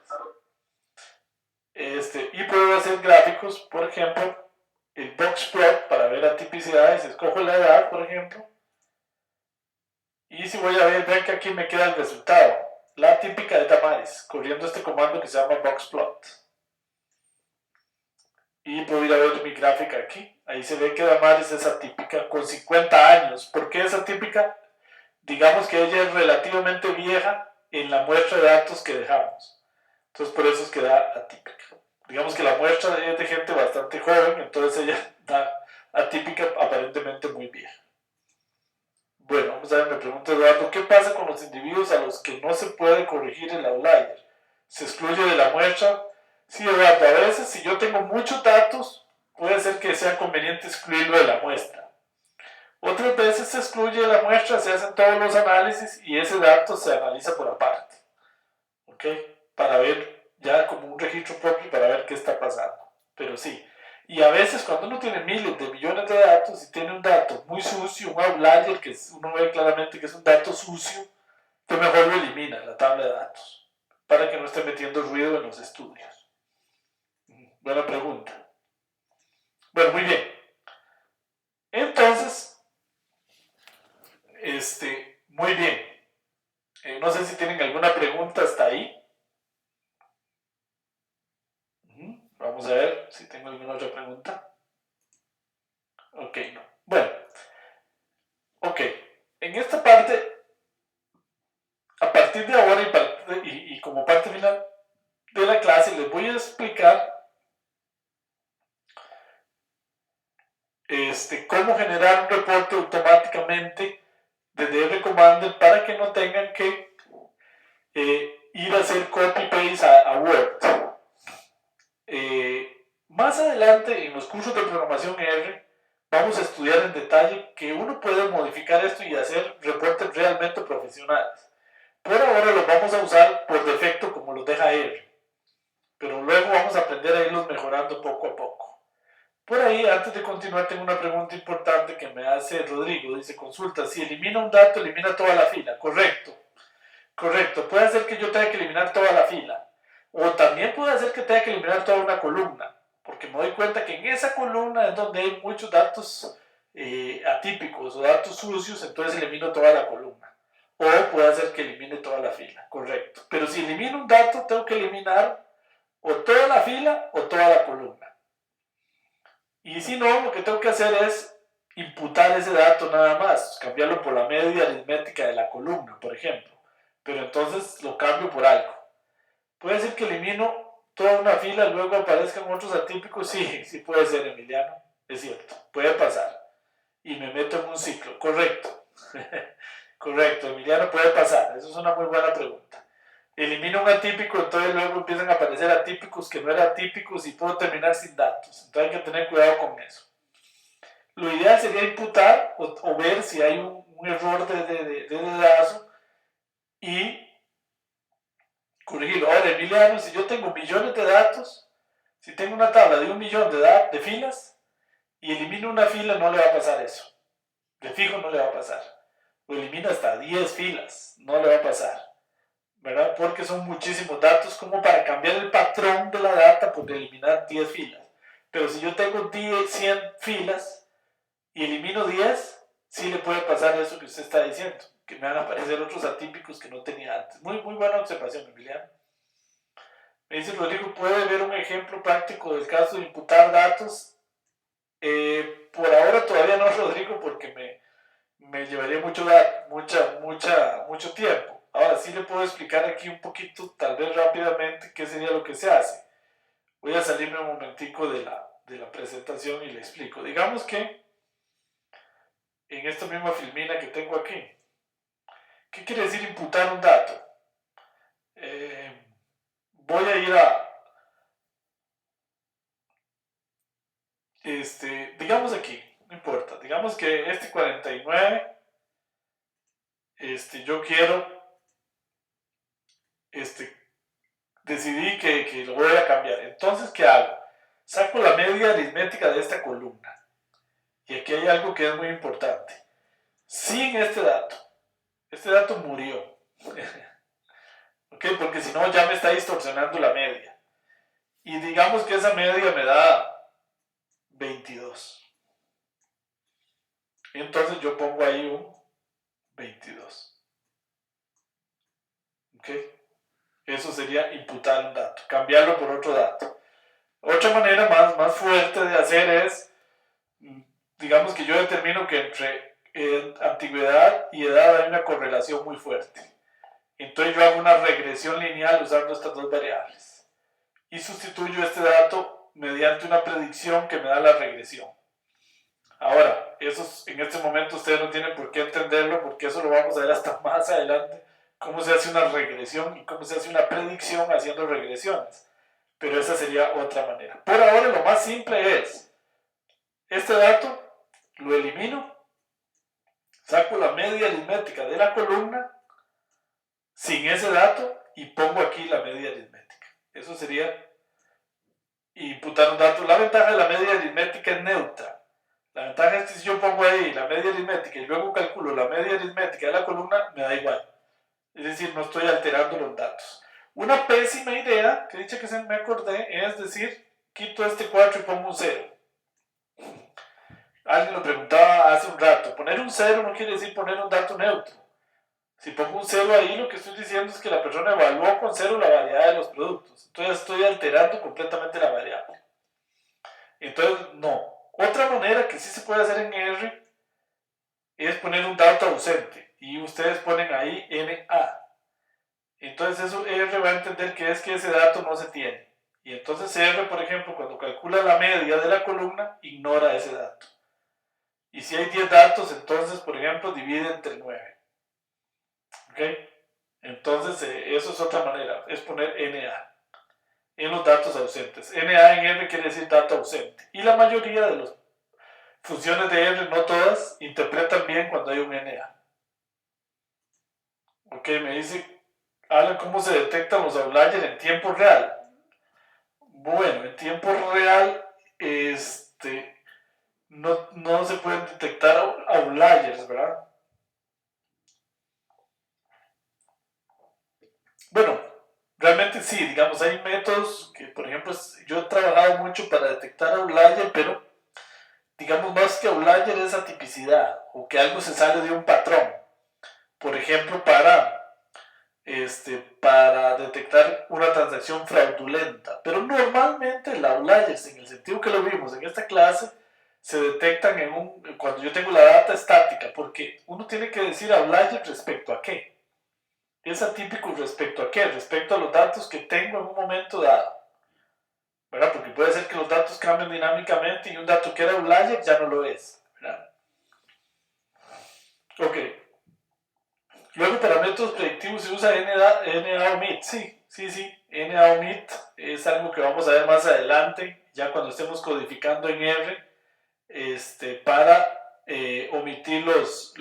Y puedo hacer gráficos, por ejemplo, el box plot para ver atipicidades. Escojo la edad, por ejemplo. Y si voy a ver, vean que aquí me queda el resultado. La típica de Damaris, corriendo este comando que se llama boxplot. Y puedo ir a ver mi gráfica aquí. Ahí se ve que Damaris es atípica con 50 años. ¿Por qué es atípica? Digamos que ella es relativamente vieja en la muestra de datos que dejamos. Entonces por eso es que da atípica. Digamos que la muestra es de gente bastante joven, entonces ella da atípica aparentemente muy vieja. Bueno, vamos a ver, me pregunta Eduardo, ¿qué pasa con los individuos a los que no se puede corregir el outlier? ¿Se excluye de la muestra? Sí, Eduardo, a veces si yo tengo muchos datos, puede ser que sea conveniente excluirlo de la muestra. Otras veces se excluye de la muestra, se hacen todos los análisis y ese dato se analiza por aparte. ¿Ok? Para ver ya como un registro propio para ver qué está pasando. Pero sí. Y a veces cuando uno tiene miles de millones de datos y tiene un dato muy sucio, un outlier que uno ve claramente que es un dato sucio, pues mejor lo elimina la tabla de datos para que no esté metiendo ruido en los estudios. Buena pregunta. Bueno, muy bien. Entonces, muy bien. No sé si tienen alguna pregunta hasta ahí. Vamos a ver si tengo alguna otra pregunta. Ok, no. Bueno. Ok. En esta parte, a partir de ahora y como parte final de la clase, les voy a explicar cómo generar un reporte automáticamente desde RCommander para que no tengan que ir a hacer copy-paste a Word. Más adelante, en los cursos de programación R, vamos a estudiar en detalle que uno puede modificar esto y hacer reportes realmente profesionales. Por ahora los vamos a usar por defecto como los deja R, pero luego vamos a aprender a irlos mejorando poco a poco. Por ahí, antes de continuar, tengo una pregunta importante que me hace Rodrigo. Dice, consulta, si elimina un dato, elimina toda la fila. Correcto. Correcto. Puede ser que yo tenga que eliminar toda la fila. O también puede ser que tenga que eliminar toda una columna. Porque me doy cuenta que en esa columna es donde hay muchos datos atípicos o datos sucios, entonces elimino toda la columna. O puede ser que elimine toda la fila. Correcto. Pero si elimino un dato, tengo que eliminar o toda la fila o toda la columna. Y si no, lo que tengo que hacer es imputar ese dato nada más, cambiarlo por la media aritmética de la columna, por ejemplo. Pero entonces lo cambio por algo. Puede ser que elimino toda una fila, luego aparezcan otros atípicos. Sí, sí puede ser, Emiliano. Es cierto, puede pasar. Y me meto en un ciclo. Correcto. Correcto, Emiliano, puede pasar. Eso es una muy buena pregunta. Elimino un atípico, entonces luego empiezan a aparecer atípicos que no eran atípicos y puedo terminar sin datos. Entonces hay que tener cuidado con eso. Lo ideal sería imputar o ver si hay un un error de dedazo y corregirlo. Ahora, Emiliano, si yo tengo millones de datos, si tengo una tabla de 1.000.000 de filas y elimino una fila, no le va a pasar eso. De fijo no le va a pasar. O elimina hasta 10 filas, no le va a pasar. ¿Verdad? Porque son muchísimos datos como para cambiar el patrón de la data por eliminar 10 filas. Pero si yo tengo 100 filas y elimino 10, sí le puede pasar eso que usted está diciendo, que me van a aparecer otros atípicos que no tenía antes. Muy buena observación, Emiliano. Me dice Rodrigo, ¿puede ver un ejemplo práctico del caso de imputar datos? Por ahora todavía no, Rodrigo, porque me llevaría mucho tiempo. Ahora sí le puedo explicar aquí un poquito, tal vez rápidamente, qué sería lo que se hace. Voy a salirme un momentico de la presentación y le explico. Digamos que en esta misma filmina que tengo aquí, ¿qué quiere decir imputar un dato? Voy a ir digamos aquí, no importa, digamos que este 49, yo quiero, decidí que lo voy a cambiar. Entonces, ¿qué hago? Saco la media aritmética de esta columna. Y aquí hay algo que es muy importante. Sin este dato murió. ¿Ok? Porque si no ya me está distorsionando la media. Y digamos que esa media me da 22. Entonces yo pongo ahí un 22. ¿Ok? Eso sería imputar un dato, cambiarlo por otro dato. Otra manera más fuerte de hacer es, digamos que yo determino que entre antigüedad y edad hay una correlación muy fuerte. Entonces yo hago una regresión lineal usando estas dos variables. Y sustituyo este dato mediante una predicción que me da la regresión. Ahora, en este momento ustedes no tienen por qué entenderlo, porque eso lo vamos a ver hasta más adelante, cómo se hace una regresión y cómo se hace una predicción haciendo regresiones. Pero esa sería otra manera. Por ahora lo más simple es, este dato lo elimino, saco la media aritmética de la columna sin ese dato y pongo aquí la media aritmética. Eso sería imputar un dato. La ventaja de la media aritmética es neutra. La ventaja es que si yo pongo ahí la media aritmética y luego calculo la media aritmética de la columna, me da igual. Es decir, no estoy alterando los datos. Una pésima idea, que dicha que se me acordé, es decir, quito este 4 y pongo un 0. Alguien lo preguntaba hace un rato. Poner un 0 no quiere decir poner un dato neutro. Si pongo un 0 ahí, lo que estoy diciendo es que la persona evaluó con 0 la variedad de los productos. Entonces estoy alterando completamente la variable. Entonces, no. Otra manera que sí se puede hacer en R es poner un dato ausente. Y ustedes ponen ahí NA. Entonces eso R va a entender que es que ese dato no se tiene. Y entonces R, por ejemplo, cuando calcula la media de la columna, ignora ese dato. Y si hay 10 datos, entonces, por ejemplo, divide entre 9. ¿Ok? Entonces, eso es otra manera, es poner NA en los datos ausentes. NA en R quiere decir dato ausente. Y la mayoría de las funciones de R, no todas, interpretan bien cuando hay un NA. Ok, me dice Alan, ¿cómo se detectan los outliers en tiempo real? Bueno, en tiempo real, no se pueden detectar outliers, ¿verdad? Bueno, realmente sí, digamos, hay métodos que, por ejemplo, yo he trabajado mucho para detectar outlier, pero digamos más que outlier es atipicidad o que algo se sale de un patrón. Por ejemplo, para detectar una transacción fraudulenta. Pero normalmente el outliers, en el sentido que lo vimos en esta clase, se detectan cuando yo tengo la data estática, porque uno tiene que decir outlier respecto a qué. Es atípico respecto a qué, respecto a los datos que tengo en un momento dado. ¿Verdad? Porque puede ser que los datos cambien dinámicamente y un dato que era outlier ya no lo es. ¿Verdad? Ok. Luego para métodos predictivos se usa NA-OMIT. Sí. NA-OMIT es algo que vamos a ver más adelante, ya cuando estemos codificando en R, para omitir los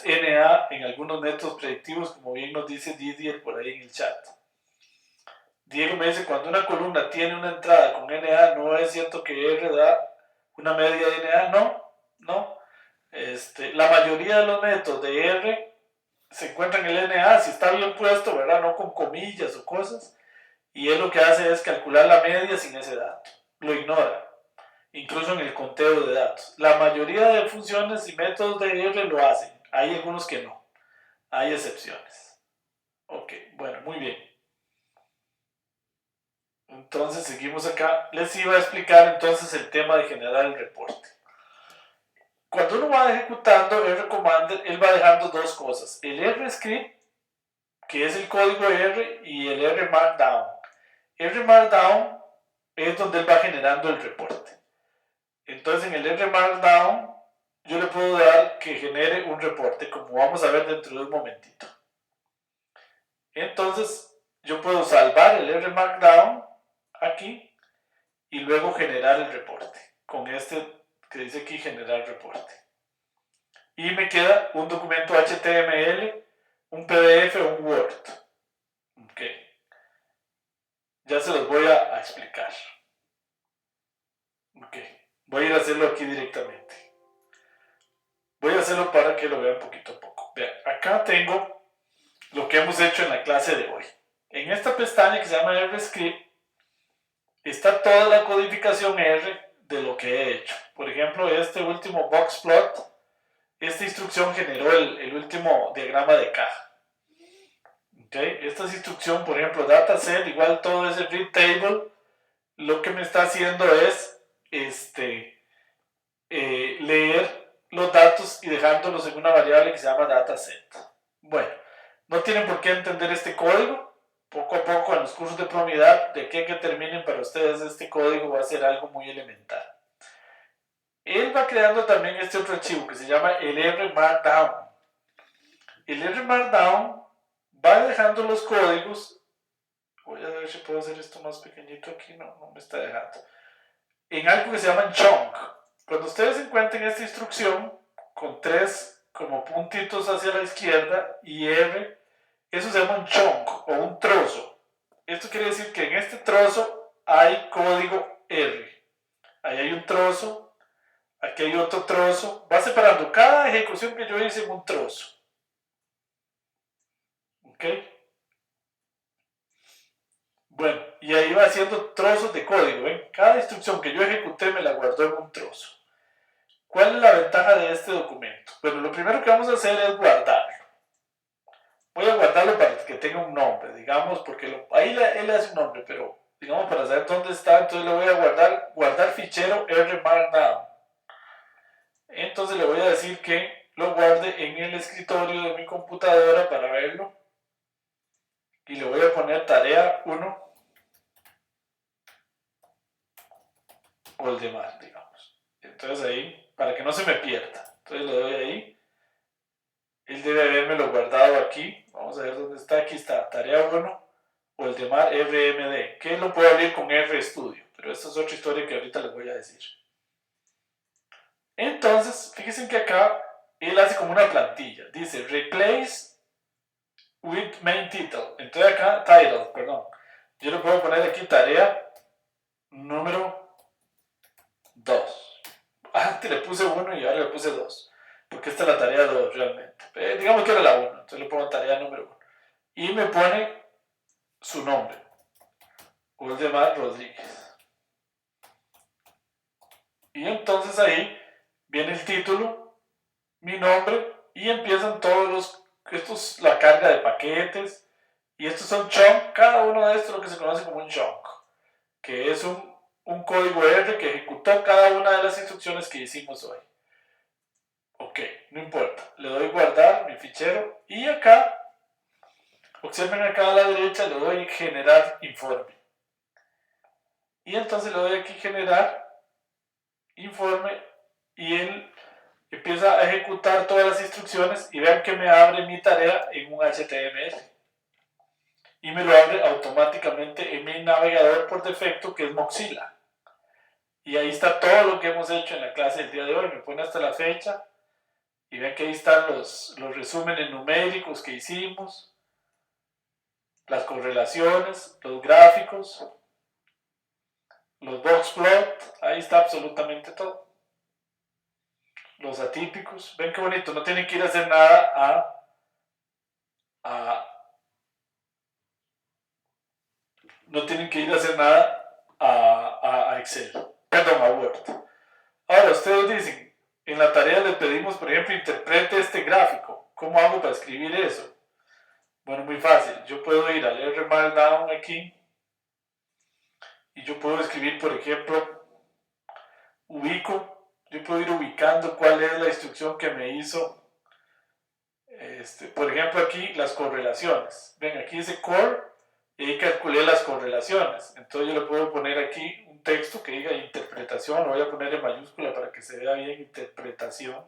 NA en algunos métodos predictivos, como bien nos dice Didier por ahí en el chat. Diego me dice, cuando una columna tiene una entrada con NA, ¿no es cierto que R da una media de NA? No. La mayoría de los métodos de R se encuentran en el NA, si está bien puesto, ¿verdad? No con comillas o cosas, y él lo que hace es calcular la media sin ese dato, lo ignora, incluso en el conteo de datos. La mayoría de funciones y métodos de R lo hacen, hay algunos que no, hay excepciones. Ok, bueno, muy bien. Entonces seguimos acá. Les iba a explicar entonces el tema de generar el reporte. Cuando uno va ejecutando R Commander, él va dejando dos cosas. El R Script, que es el código R, y el R Markdown. R Markdown es donde él va generando el reporte. Entonces en el R Markdown yo le puedo dar que genere un reporte, como vamos a ver dentro de un momentito. Entonces yo puedo salvar el R Markdown aquí y luego generar el reporte con este que dice aquí generar reporte, y me queda un documento HTML, un PDF o un Word. Ok, ya se los voy a explicar. Ok, voy a ir a hacerlo aquí directamente. Voy a hacerlo para que lo vean poquito a poco. Vean, acá tengo lo que hemos hecho en la clase de hoy. En esta pestaña que se llama RScript está toda la codificación R de lo que he hecho. Por ejemplo, este último boxplot, esta instrucción generó el último diagrama de caja. Okay. Esta instrucción, por ejemplo, dataset igual todo ese read table, lo que me está haciendo es leer los datos y dejándolos en una variable que se llama dataset. Bueno, no tienen por qué entender este código. Poco a poco en los cursos de probabilidad, de aquí a que terminen para ustedes este código va a ser algo muy elemental. Él va creando también este otro archivo que se llama el R Markdown. El R Markdown va dejando los códigos. Voy a ver si puedo hacer esto más pequeñito aquí. No me está dejando. En algo que se llama chunk. Cuando ustedes encuentren esta instrucción con tres como puntitos hacia la izquierda y R, eso se llama un chunk o un trozo. Esto quiere decir que en este trozo hay código R. Ahí hay un trozo, aquí hay otro trozo. Va separando cada ejecución que yo hice en un trozo. ¿Ok? Bueno, y ahí va haciendo trozos de código. ¿Ven? Cada instrucción que yo ejecuté me la guardó en un trozo. ¿Cuál es la ventaja de este documento? Bueno, lo primero que vamos a hacer es guardarlo. Voy a guardarlo para que tenga un nombre, digamos, porque ahí él hace un nombre, pero digamos para saber dónde está, entonces le voy a guardar fichero R Markdown. Entonces le voy a decir que lo guarde en el escritorio de mi computadora para verlo. Y le voy a poner tarea 1 o el demás, digamos. Entonces ahí, para que no se me pierda. Entonces le doy ahí. Él debe habérmelo guardado aquí. Vamos a ver dónde está. Aquí está, tarea 1 o el demás RMD. Que lo puedo abrir con RStudio. Pero esta es otra historia que ahorita les voy a decir. Entonces, fíjense que acá él hace como una plantilla. Dice replace with main title. Entonces acá, title, perdón. Yo le puedo poner aquí tarea número 2. Antes le puse 1 y ahora le puse 2. Porque esta es la tarea 2 realmente. Digamos que era la 1. Entonces le pongo tarea número 1. Y me pone su nombre. Waldemar Rodríguez. Y entonces ahí viene el título, mi nombre, y empiezan todos estos, la carga de paquetes, y estos son chunk, cada uno de estos es lo que se conoce como un chunk, que es un código R que ejecutó cada una de las instrucciones que hicimos hoy. Ok, no importa, le doy guardar mi fichero, y acá, observen acá a la derecha, le doy generar informe. Y entonces le doy aquí generar informe, y él empieza a ejecutar todas las instrucciones y vean que me abre mi tarea en un HTML y me lo abre automáticamente en mi navegador por defecto, que es Mozilla. Y ahí está todo lo que hemos hecho en la clase del día de hoy. Me pone hasta la fecha y ven que ahí están los resúmenes numéricos que hicimos, las correlaciones, los gráficos, los box plot, ahí está absolutamente todo. Los atípicos, ven qué bonito, no tienen que ir a hacer nada no tienen que ir a hacer nada a Excel, perdón, a Word. Ahora, ustedes dicen, en la tarea les pedimos, por ejemplo, interprete este gráfico. ¿Cómo hago para escribir eso? Bueno, muy fácil. Yo puedo ir al R Markdown aquí y yo puedo escribir, por ejemplo, ubico. Yo puedo ir ubicando cuál es la instrucción que me hizo. Por ejemplo, aquí las correlaciones. Ven, aquí dice core y ahí calculé las correlaciones. Entonces yo le puedo poner aquí un texto que diga interpretación. Lo voy a poner en mayúscula para que se vea bien. Interpretación.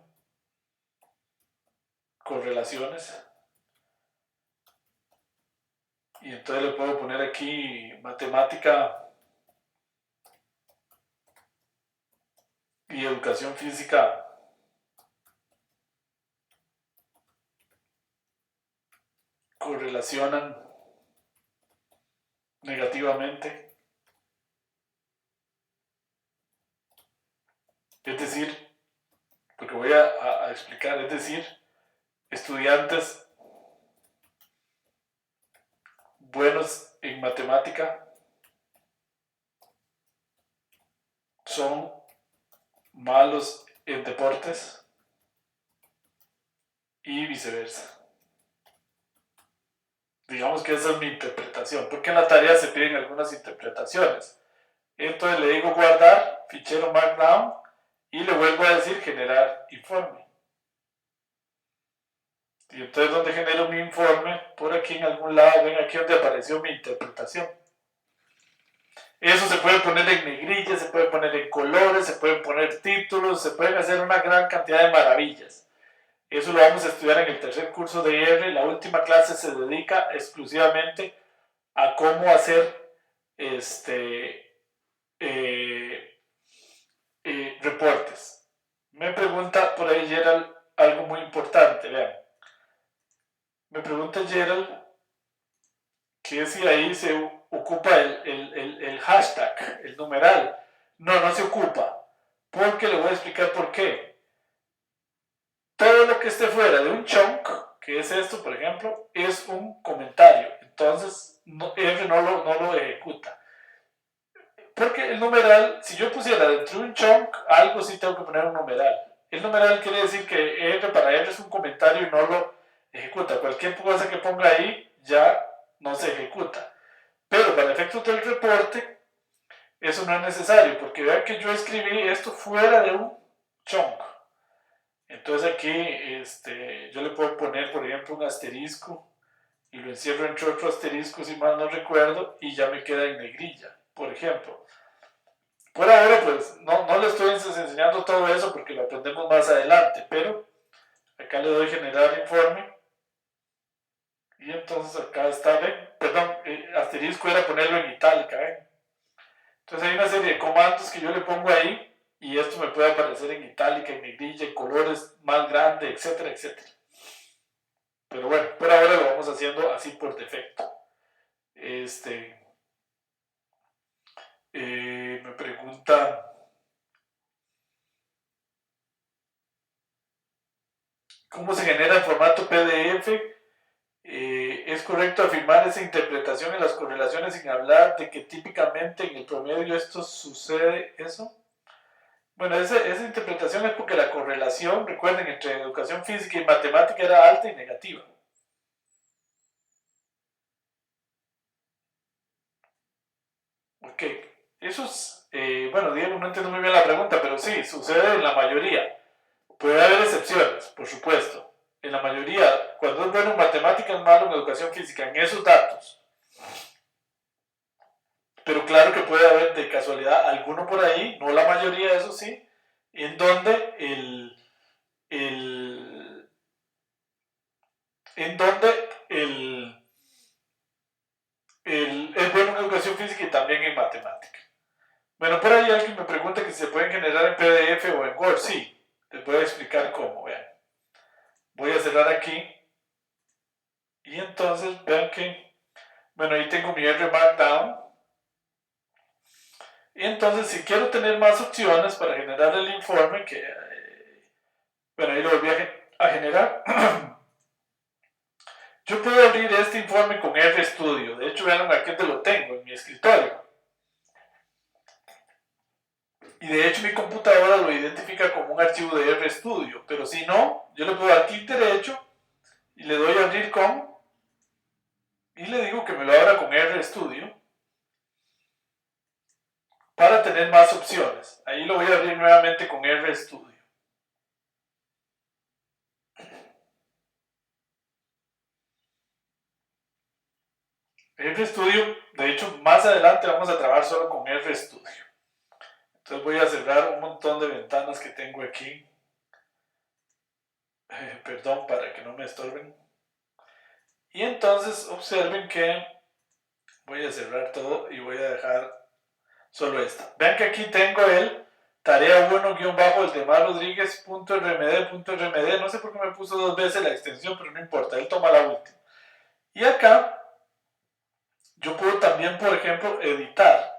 Correlaciones. Y entonces le puedo poner aquí matemática y educación física correlacionan negativamente. Es decir, lo que voy a explicar, es decir, estudiantes buenos en matemática son malos en deportes y viceversa. Digamos que esa es mi interpretación, porque en la tarea se piden algunas interpretaciones. Entonces le digo guardar, fichero Markdown, y le vuelvo a decir generar informe. Y entonces donde genero mi informe, por aquí en algún lado, ven aquí donde apareció mi interpretación. Eso se puede poner en negrilla, se puede poner en colores, se pueden poner títulos, se pueden hacer una gran cantidad de maravillas. Eso lo vamos a estudiar en el tercer curso de R. La última clase se dedica exclusivamente a cómo hacer reportes. Me pregunta por ahí Gerald algo muy importante, vean. Me pregunta Gerald que si ahí se ocupa el hashtag, el numeral. No, no se ocupa, porque le voy a explicar por qué. Todo lo que esté fuera de un chunk, que es esto, por ejemplo, es un comentario. Entonces, R no lo ejecuta. Porque el numeral, si yo pusiera dentro de un chunk, algo sí tengo que poner un numeral. El numeral quiere decir que R para R es un comentario y no lo ejecuta. Cualquier cosa que ponga ahí ya no se ejecuta. Pero para efectos del reporte, eso no es necesario, porque vean que yo escribí esto fuera de un chunk. Entonces aquí yo le puedo poner, por ejemplo, un asterisco y lo encierro entre otro asterisco, si mal no recuerdo, y ya me queda en negrilla, por ejemplo. Por ahora, pues, no le estoy enseñando todo eso porque lo aprendemos más adelante, pero acá le doy generar informe y entonces acá está, ven, perdón, asterisco era ponerlo en itálica, ven. Entonces hay una serie de comandos que yo le pongo ahí y esto me puede aparecer en itálica, en negrilla, en colores más grandes, etcétera, etcétera. Pero bueno, por ahora lo vamos haciendo así por defecto. Me pregunta ¿cómo se genera en formato PDF? ¿Es correcto afirmar esa interpretación en las correlaciones sin hablar de que típicamente en el promedio esto sucede eso? Bueno, esa interpretación es porque la correlación, recuerden, entre educación física y matemática era alta y negativa. Ok, eso es, bueno, Diego, no entiendo muy bien la pregunta, pero sí, sucede en la mayoría. Puede haber excepciones, por supuesto. En la mayoría, cuando es bueno en matemáticas, malo en educación física, en esos datos. Pero claro que puede haber de casualidad alguno por ahí, no la mayoría, eso sí, en donde en donde es bueno en educación física y también en matemática. Bueno, por ahí alguien me pregunta que si se pueden generar en PDF o en Word. Sí, les voy a explicar cómo. Vean. Voy a cerrar aquí. Y entonces vean que, bueno, ahí tengo mi R Markdown. Y entonces si quiero tener más opciones para generar el informe, bueno, ahí lo volví a generar. Yo puedo abrir este informe con RStudio. De hecho, vean aquí donde lo tengo, en mi escritorio. Y de hecho mi computadora lo identifica como un archivo de RStudio. Pero si no, yo le puedo dar clic derecho y le doy a abrir con, y le digo que me lo abra con RStudio para tener más opciones. Ahí lo voy a abrir nuevamente con RStudio. RStudio, de hecho, más adelante vamos a trabajar solo con RStudio. Entonces voy a cerrar un montón de ventanas que tengo aquí. Perdón, para que no me estorben. Y entonces observen que voy a cerrar todo y voy a dejar solo esta. Vean que aquí tengo el tarea 1-el de Rodríguez.rmd.rmd. No sé por qué me puso dos veces la extensión, pero no importa, él toma la última. Y acá yo puedo también, por ejemplo, editar.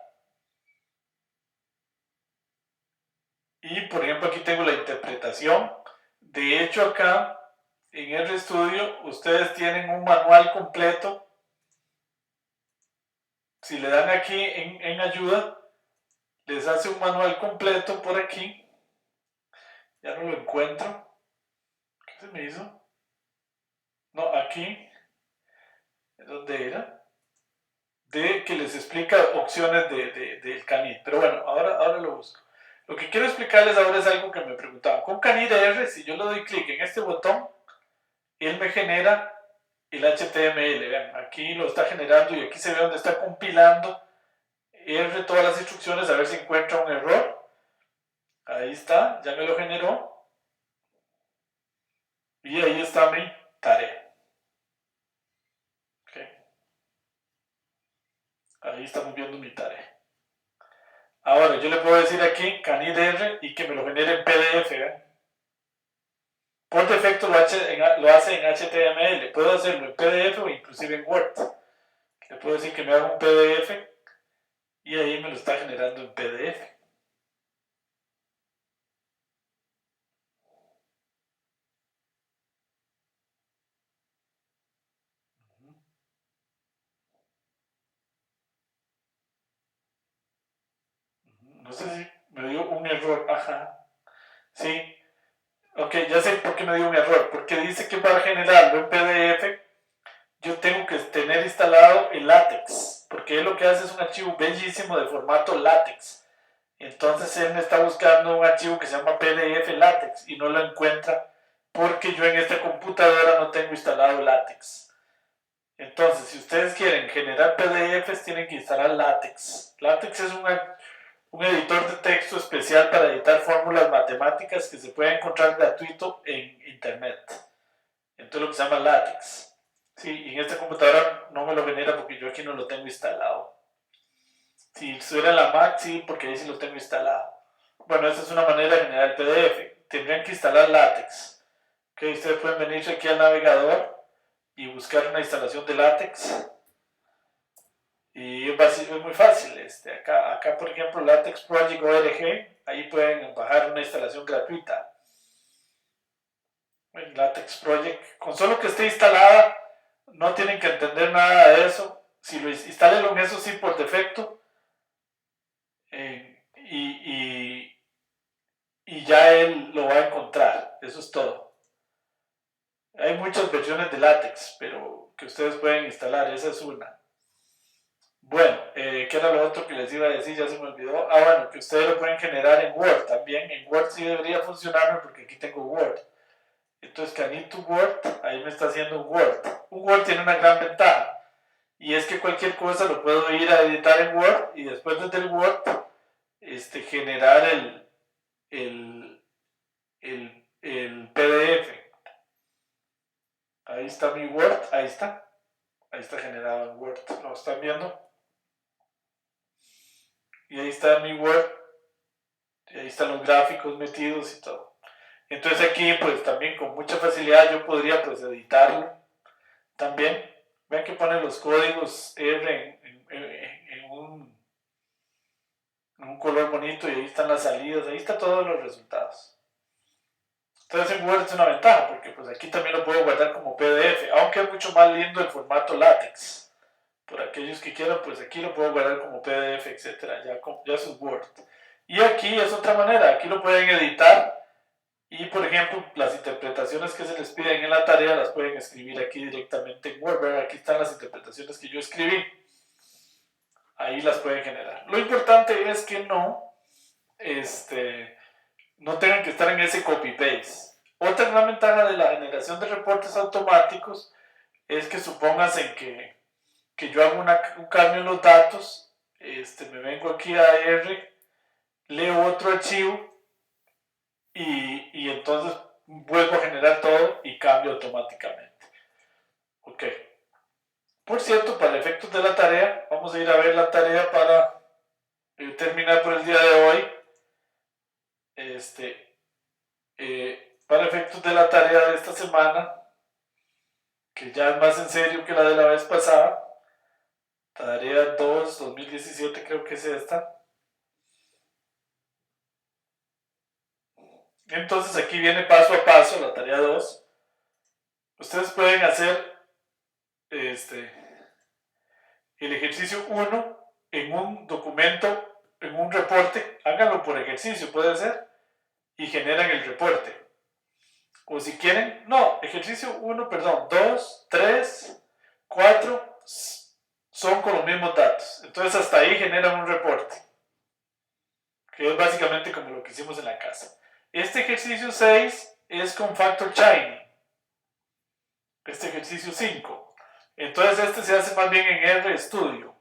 Y por ejemplo aquí tengo la interpretación. De hecho acá en RStudio ustedes tienen un manual completo. Si le dan aquí en ayuda, les hace un manual completo por aquí. Ya no lo encuentro. ¿Qué se me hizo? No, aquí. ¿Dónde era? De que les explica opciones del Canid. Pero bueno, ahora lo busco. Lo que quiero explicarles ahora es algo que me preguntaban. Con Canid R, si yo le doy clic en este botón, él me genera el HTML. Vean, aquí lo está generando y aquí se ve donde está compilando R todas las instrucciones a ver si encuentra un error. Ahí está, ya me lo generó. Y ahí está mi tarea. Okay. Ahí estamos viendo mi tarea. Ahora, yo le puedo decir aquí Canid R y que me lo genere en PDF. Por defecto lo hace en HTML. Puedo hacerlo en PDF o inclusive en Word. Le puedo decir que me haga un PDF y ahí me lo está generando en PDF. No sé si me dio un error. Ajá. Sí. Ok, ya sé por qué me dio un error. Porque dice que para generarlo en PDF yo tengo que tener instalado el LaTeX. Porque él lo que hace es un archivo bellísimo de formato LaTeX. Entonces él me está buscando un archivo que se llama PDF LaTeX y no lo encuentra porque yo en esta computadora no tengo instalado LaTeX. Entonces, si ustedes quieren generar PDFs, tienen que instalar LaTeX. LaTeX es un editor de texto especial para editar fórmulas matemáticas que se puede encontrar gratuito en internet. Entonces lo que se llama LaTeX. Sí, y en esta computadora no me lo genera porque yo aquí no lo tengo instalado. Si estuviera en la Mac, sí, porque ahí sí lo tengo instalado. Bueno, esa es una manera de generar el PDF. Tendrían que instalar LaTeX. Okay, ustedes pueden venirse aquí al navegador y buscar una instalación de LaTeX. Y es muy fácil. Acá, por ejemplo, LaTeX Project ORG, ahí pueden bajar una instalación gratuita. En LaTeX Project, con solo que esté instalada, no tienen que entender nada de eso. Si lo instalenlo en eso sí por defecto. Y ya él lo va a encontrar. Eso es todo. Hay muchas versiones de LaTeX, pero que ustedes pueden instalar. Esa es una. Bueno, ¿qué era lo otro que les iba a decir? Ya se me olvidó. Bueno, que ustedes lo pueden generar en Word también. En Word sí debería funcionarme porque aquí tengo Word. Entonces, Canid to Word, ahí me está haciendo un Word. Un Word tiene una gran ventaja. Y es que cualquier cosa lo puedo ir a editar en Word y después desde el Word generar el PDF. Ahí está mi Word, ahí está generado en Word. ¿Lo están viendo? y ahí está mi Word, y ahí están los gráficos metidos y todo. Entonces aquí pues también con mucha facilidad yo podría pues editarlo también. Vean que pone los códigos R en un color bonito y ahí están las salidas, ahí están todos los resultados. Entonces en Word es una ventaja porque pues aquí también lo puedo guardar como PDF, aunque es mucho más lindo el formato látex. Por aquellos que quieran, pues aquí lo puedo guardar como PDF, etcétera, ya es Word. Y aquí es otra manera, aquí lo pueden editar y por ejemplo las interpretaciones que se les piden en la tarea las pueden escribir aquí directamente en Word. ¿Verdad? Aquí están las interpretaciones que yo escribí, ahí las pueden generar. Lo importante es que no tengan que estar en ese copy-paste. Otra gran ventaja de la generación de reportes automáticos es que supónganse que yo hago un cambio en los datos, me vengo aquí a R, leo otro archivo y entonces vuelvo a generar todo y cambio automáticamente. Ok. Por cierto, para efectos de la tarea, vamos a ir a ver la tarea para terminar por el día de hoy. Para efectos de la tarea de esta semana, que ya es más en serio que la de la vez pasada, tarea 2, 2017 creo que es esta. Entonces aquí viene paso a paso la tarea 2. Ustedes pueden hacer el ejercicio 1 en un documento, en un reporte. Háganlo por ejercicio, puede ser, y generan el reporte. O si quieren, no, ejercicio 1, perdón, 2, 3, 4 son con los mismos datos. Entonces hasta ahí generan un reporte, que es básicamente como lo que hicimos en la casa. Este ejercicio 6 es con Factor Shiny. Este ejercicio 5. Entonces este se hace más bien en RStudio.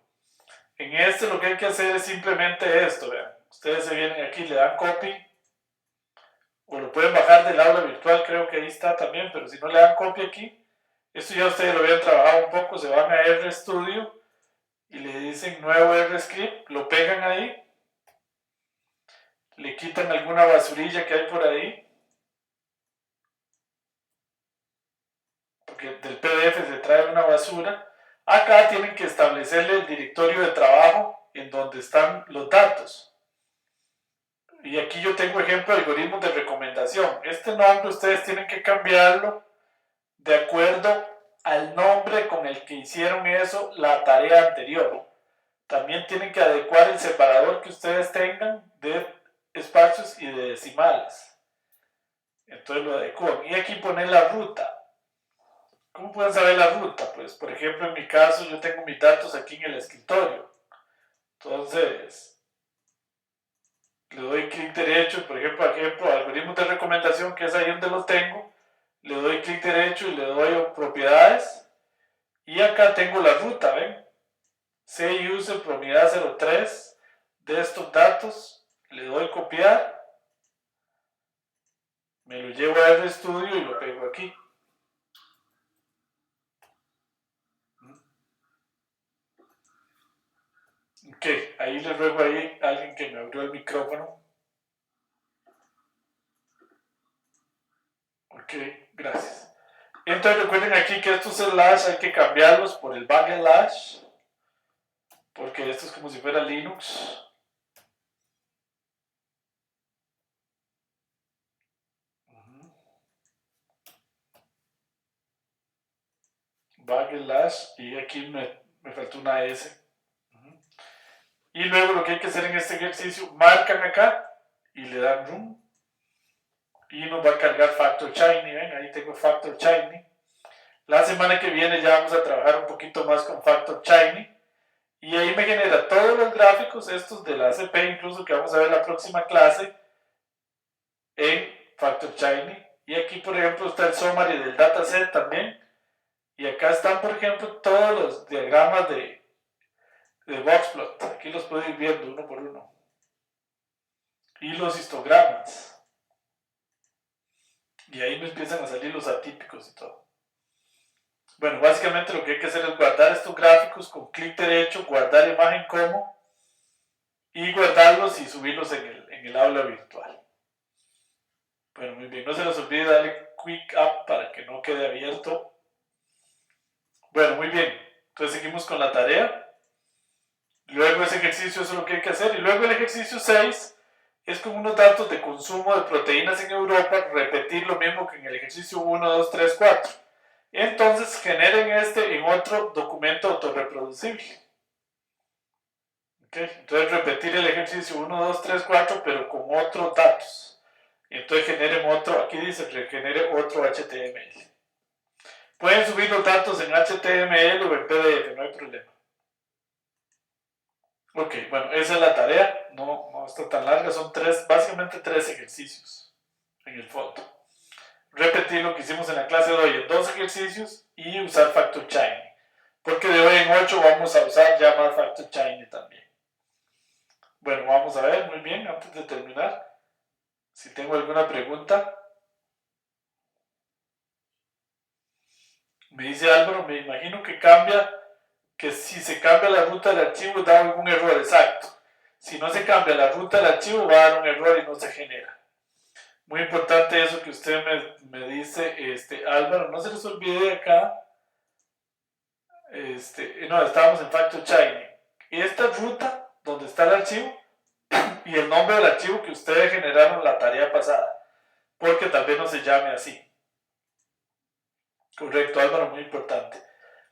En este lo que hay que hacer es simplemente esto, vean. Ustedes se vienen aquí, le dan copy, o lo pueden bajar del aula virtual, creo que ahí está también, pero si no le dan copy aquí, esto ya ustedes lo habían trabajado un poco, se van a RStudio y le dicen nuevo RScript, lo pegan ahí, le quitan alguna basurilla que hay por ahí, porque del PDF se trae una basura. Acá tienen que establecerle el directorio de trabajo en donde están los datos. Y aquí yo tengo ejemplo de algoritmos de recomendación. Este nombre ustedes tienen que cambiarlo de acuerdo al nombre con el que hicieron eso la tarea anterior. También tienen que adecuar el separador que ustedes tengan de espacios y de decimales. Entonces lo adecuan. Y aquí ponen la ruta. ¿Cómo pueden saber la ruta? Pues, por ejemplo, en mi caso, yo tengo mis datos aquí en el escritorio. Entonces, le doy clic derecho, por ejemplo, algoritmos de recomendación, que es ahí donde lo tengo. Le doy clic derecho y le doy propiedades. Y acá tengo la ruta, ¿ven? CUSE propiedad 03 de estos datos. Le doy copiar. Me lo llevo a RStudio y lo pego aquí. Ok, ahí le ruego a alguien que me abrió el micrófono. Ok, gracias. Entonces recuerden aquí que estos slash hay que cambiarlos por el backslash, porque esto es como si fuera Linux. Backslash, y aquí me faltó una S. Y luego lo que hay que hacer en este ejercicio, marcan acá y le dan run. Y nos va a cargar Factor Shiny, ven, ahí tengo Factor Shiny. La semana que viene ya vamos a trabajar un poquito más con Factor Shiny. Y ahí me genera todos los gráficos, estos de la ACP, incluso que vamos a ver en la próxima clase, en Factor Shiny. Y aquí, por ejemplo, está el summary del dataset también. Y acá están, por ejemplo, todos los diagramas de Boxplot. Aquí los puedo ir viendo uno por uno. Y los histogramas. Y ahí me empiezan a salir los atípicos y todo. Bueno, básicamente lo que hay que hacer es guardar estos gráficos con clic derecho, guardar imagen como, y guardarlos y subirlos en el aula virtual. Bueno, muy bien, no se les olvide darle quick up para que no quede abierto. Bueno, muy bien, entonces seguimos con la tarea. Luego ese ejercicio, eso es lo que hay que hacer. Y luego el ejercicio 6 es con unos datos de consumo de proteínas en Europa, repetir lo mismo que en el ejercicio 1, 2, 3, 4. Entonces generen en otro documento autorreproducible. ¿Okay? Entonces repetir el ejercicio 1, 2, 3, 4, pero con otros datos. Entonces generen otro, aquí dice, genere otro HTML. Pueden subir los datos en HTML o en PDF, no hay problema. Ok, bueno, esa es la tarea, no está tan larga, son básicamente tres ejercicios en el fondo. Repetir lo que hicimos en la clase de hoy en 2 ejercicios y usar Factor Shiny. Porque de hoy en 8 vamos a usar ya más Factor Shiny también. Bueno, vamos a ver, muy bien, antes de terminar, si tengo alguna pregunta. Me dice Álvaro, me imagino que si se cambia la ruta del archivo da algún error, exacto. Si no se cambia la ruta del archivo va a dar un error y no se genera. Muy importante eso que usted me dice, Álvaro, no se les olvide acá, no, estábamos en Factor Shiny. Y esta ruta, donde está el archivo, y el nombre del archivo que ustedes generaron la tarea pasada, porque tal vez no se llame así. Correcto, Álvaro, muy importante.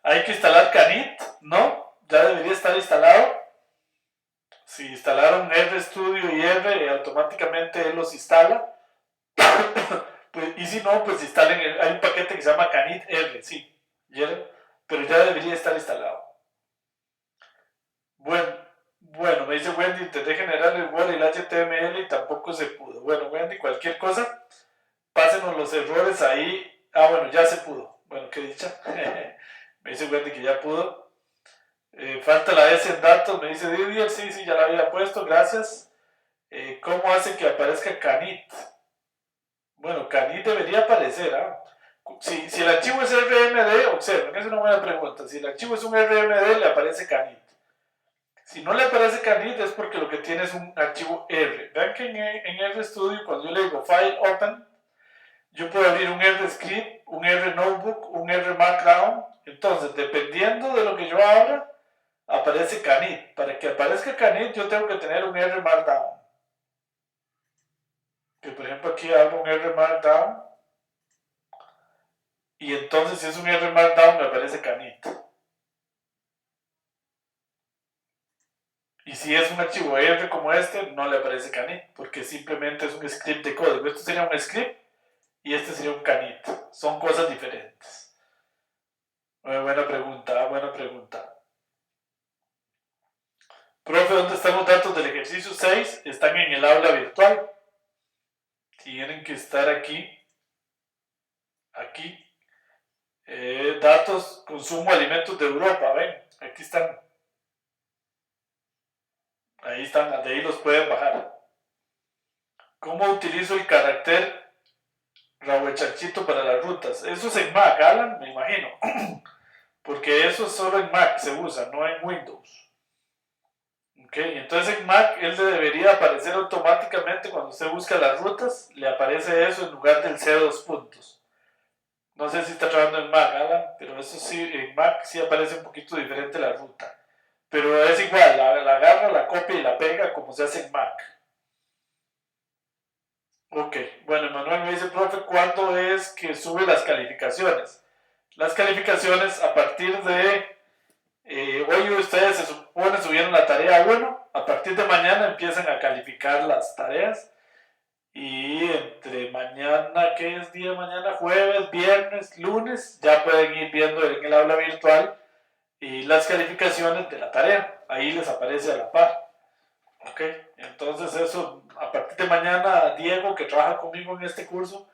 Hay que instalar Canit, ¿no? Ya debería estar instalado. Si instalaron RStudio y R, automáticamente él los instala. Pues, y si no, pues instalen, hay un paquete que se llama Canit R, sí, pero ya debería estar instalado. Bueno, me dice Wendy, intenté generar el Word y el HTML y tampoco se pudo. Bueno, Wendy, cualquier cosa, pásenos los errores ahí. Ah, bueno, ya se pudo. Bueno, qué dicha. Me dice Wendy que ya pudo. Falta la S en datos, me dice Didier, sí, ya la había puesto, gracias. ¿Cómo hace que aparezca Canit? Bueno, Canit debería aparecer, ¿ah? Si el archivo es RMD, observen, es una buena pregunta. Si el archivo es un RMD, le aparece Canit. Si no le aparece Canit es porque lo que tiene es un archivo R. Vean que en RStudio, cuando yo le digo File Open, yo puedo abrir un RScript, un RNotebook, un RMarkdown. Entonces, dependiendo de lo que yo abra, aparece Canit. Para que aparezca Canit, yo tengo que tener un RMarkdown. Que por ejemplo aquí abro un RMarkdown. Y entonces si es un RMarkdown me aparece Canit. Y si es un archivo R como este, no le aparece Canit, porque simplemente es un script de código. Esto sería un script y este sería un Canit. Son cosas diferentes. Buena pregunta, buena pregunta. Profe, ¿dónde están los datos del ejercicio 6? Están en el aula virtual. Tienen que estar aquí. Aquí. Datos, consumo, alimentos de Europa. Ven, aquí están. Ahí están, de ahí los pueden bajar. ¿Cómo utilizo el carácter Chanchito para las rutas? Eso es en Mac, Alan, me imagino. Porque eso solo en Mac se usa, no en Windows. Ok, entonces en Mac él le debería aparecer automáticamente cuando usted busca las rutas, le aparece eso en lugar del C2 puntos. No sé si está trabajando en Mac, Alan, pero eso sí, en Mac sí aparece un poquito diferente la ruta. Pero es igual, la agarra, la copia y la pega como se hace en Mac. Ok, bueno, Manuel me dice, profe, ¿cuándo es que sube las calificaciones? Las calificaciones a partir de, hoy ustedes se supone subieron la tarea 1, a partir de mañana empiezan a calificar las tareas y entre mañana, ¿qué es día de mañana? Jueves, viernes, lunes, ya pueden ir viendo en el aula virtual y las calificaciones de la tarea, ahí les aparece a la par. Ok, entonces eso, a partir de mañana, Diego, que trabaja conmigo en este curso,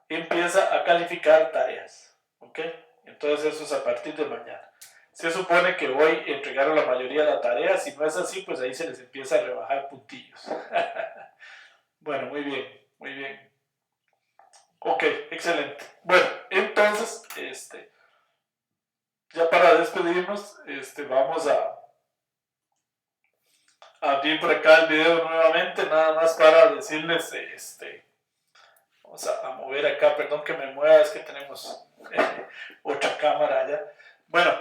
empieza a calificar tareas. Ok, entonces eso es a partir de mañana. Se supone que hoy entregaron la mayoría de la tarea, si no es así, pues ahí se les empieza a rebajar puntillos. Bueno, muy bien, muy bien. Ok, excelente. Bueno, entonces, ya para despedirnos, vamos abrir por acá el video nuevamente, nada más para decirles, vamos a mover acá, perdón que me mueva, es que tenemos otra cámara allá. Bueno,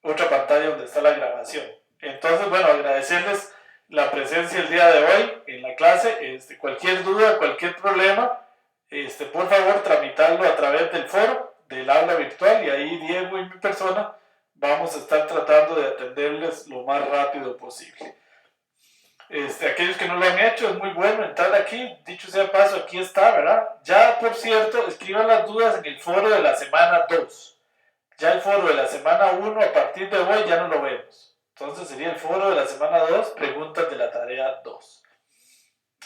otra pantalla donde está la grabación. Entonces, bueno, agradecerles la presencia el día de hoy en la clase. Cualquier duda, cualquier problema, por favor, tramitarlo a través del foro, del aula virtual, y ahí Diego y mi persona vamos a estar tratando de atenderles lo más rápido posible. Aquellos que no lo han hecho, es muy bueno entrar aquí, dicho sea paso, aquí está, ¿verdad? Ya, por cierto, escriban las dudas en el foro de la semana 2. Ya el foro de la semana 1, a partir de hoy, ya no lo vemos. Entonces sería el foro de la semana 2, preguntas de la tarea 2.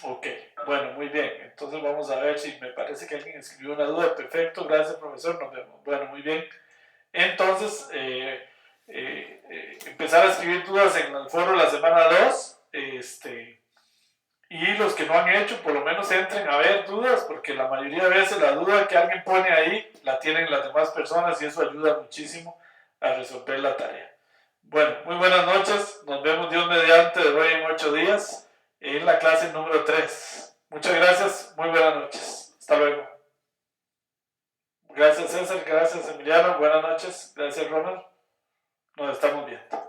Ok, bueno, muy bien. Entonces vamos a ver si me parece que alguien escribió una duda. Perfecto, gracias profesor, nos vemos. Bueno, muy bien. Entonces, empezar a escribir dudas en el foro de la semana 2. Y los que no han hecho, por lo menos entren a ver dudas, porque la mayoría de veces la duda que alguien pone ahí la tienen las demás personas y eso ayuda muchísimo a resolver la tarea. Bueno, muy buenas noches. Nos vemos Dios mediante de hoy en 8 días en la clase número 3. Muchas gracias. Muy buenas noches. Hasta luego. Gracias César. Gracias Emiliano. Buenas noches. Gracias Ronald. Nos estamos viendo.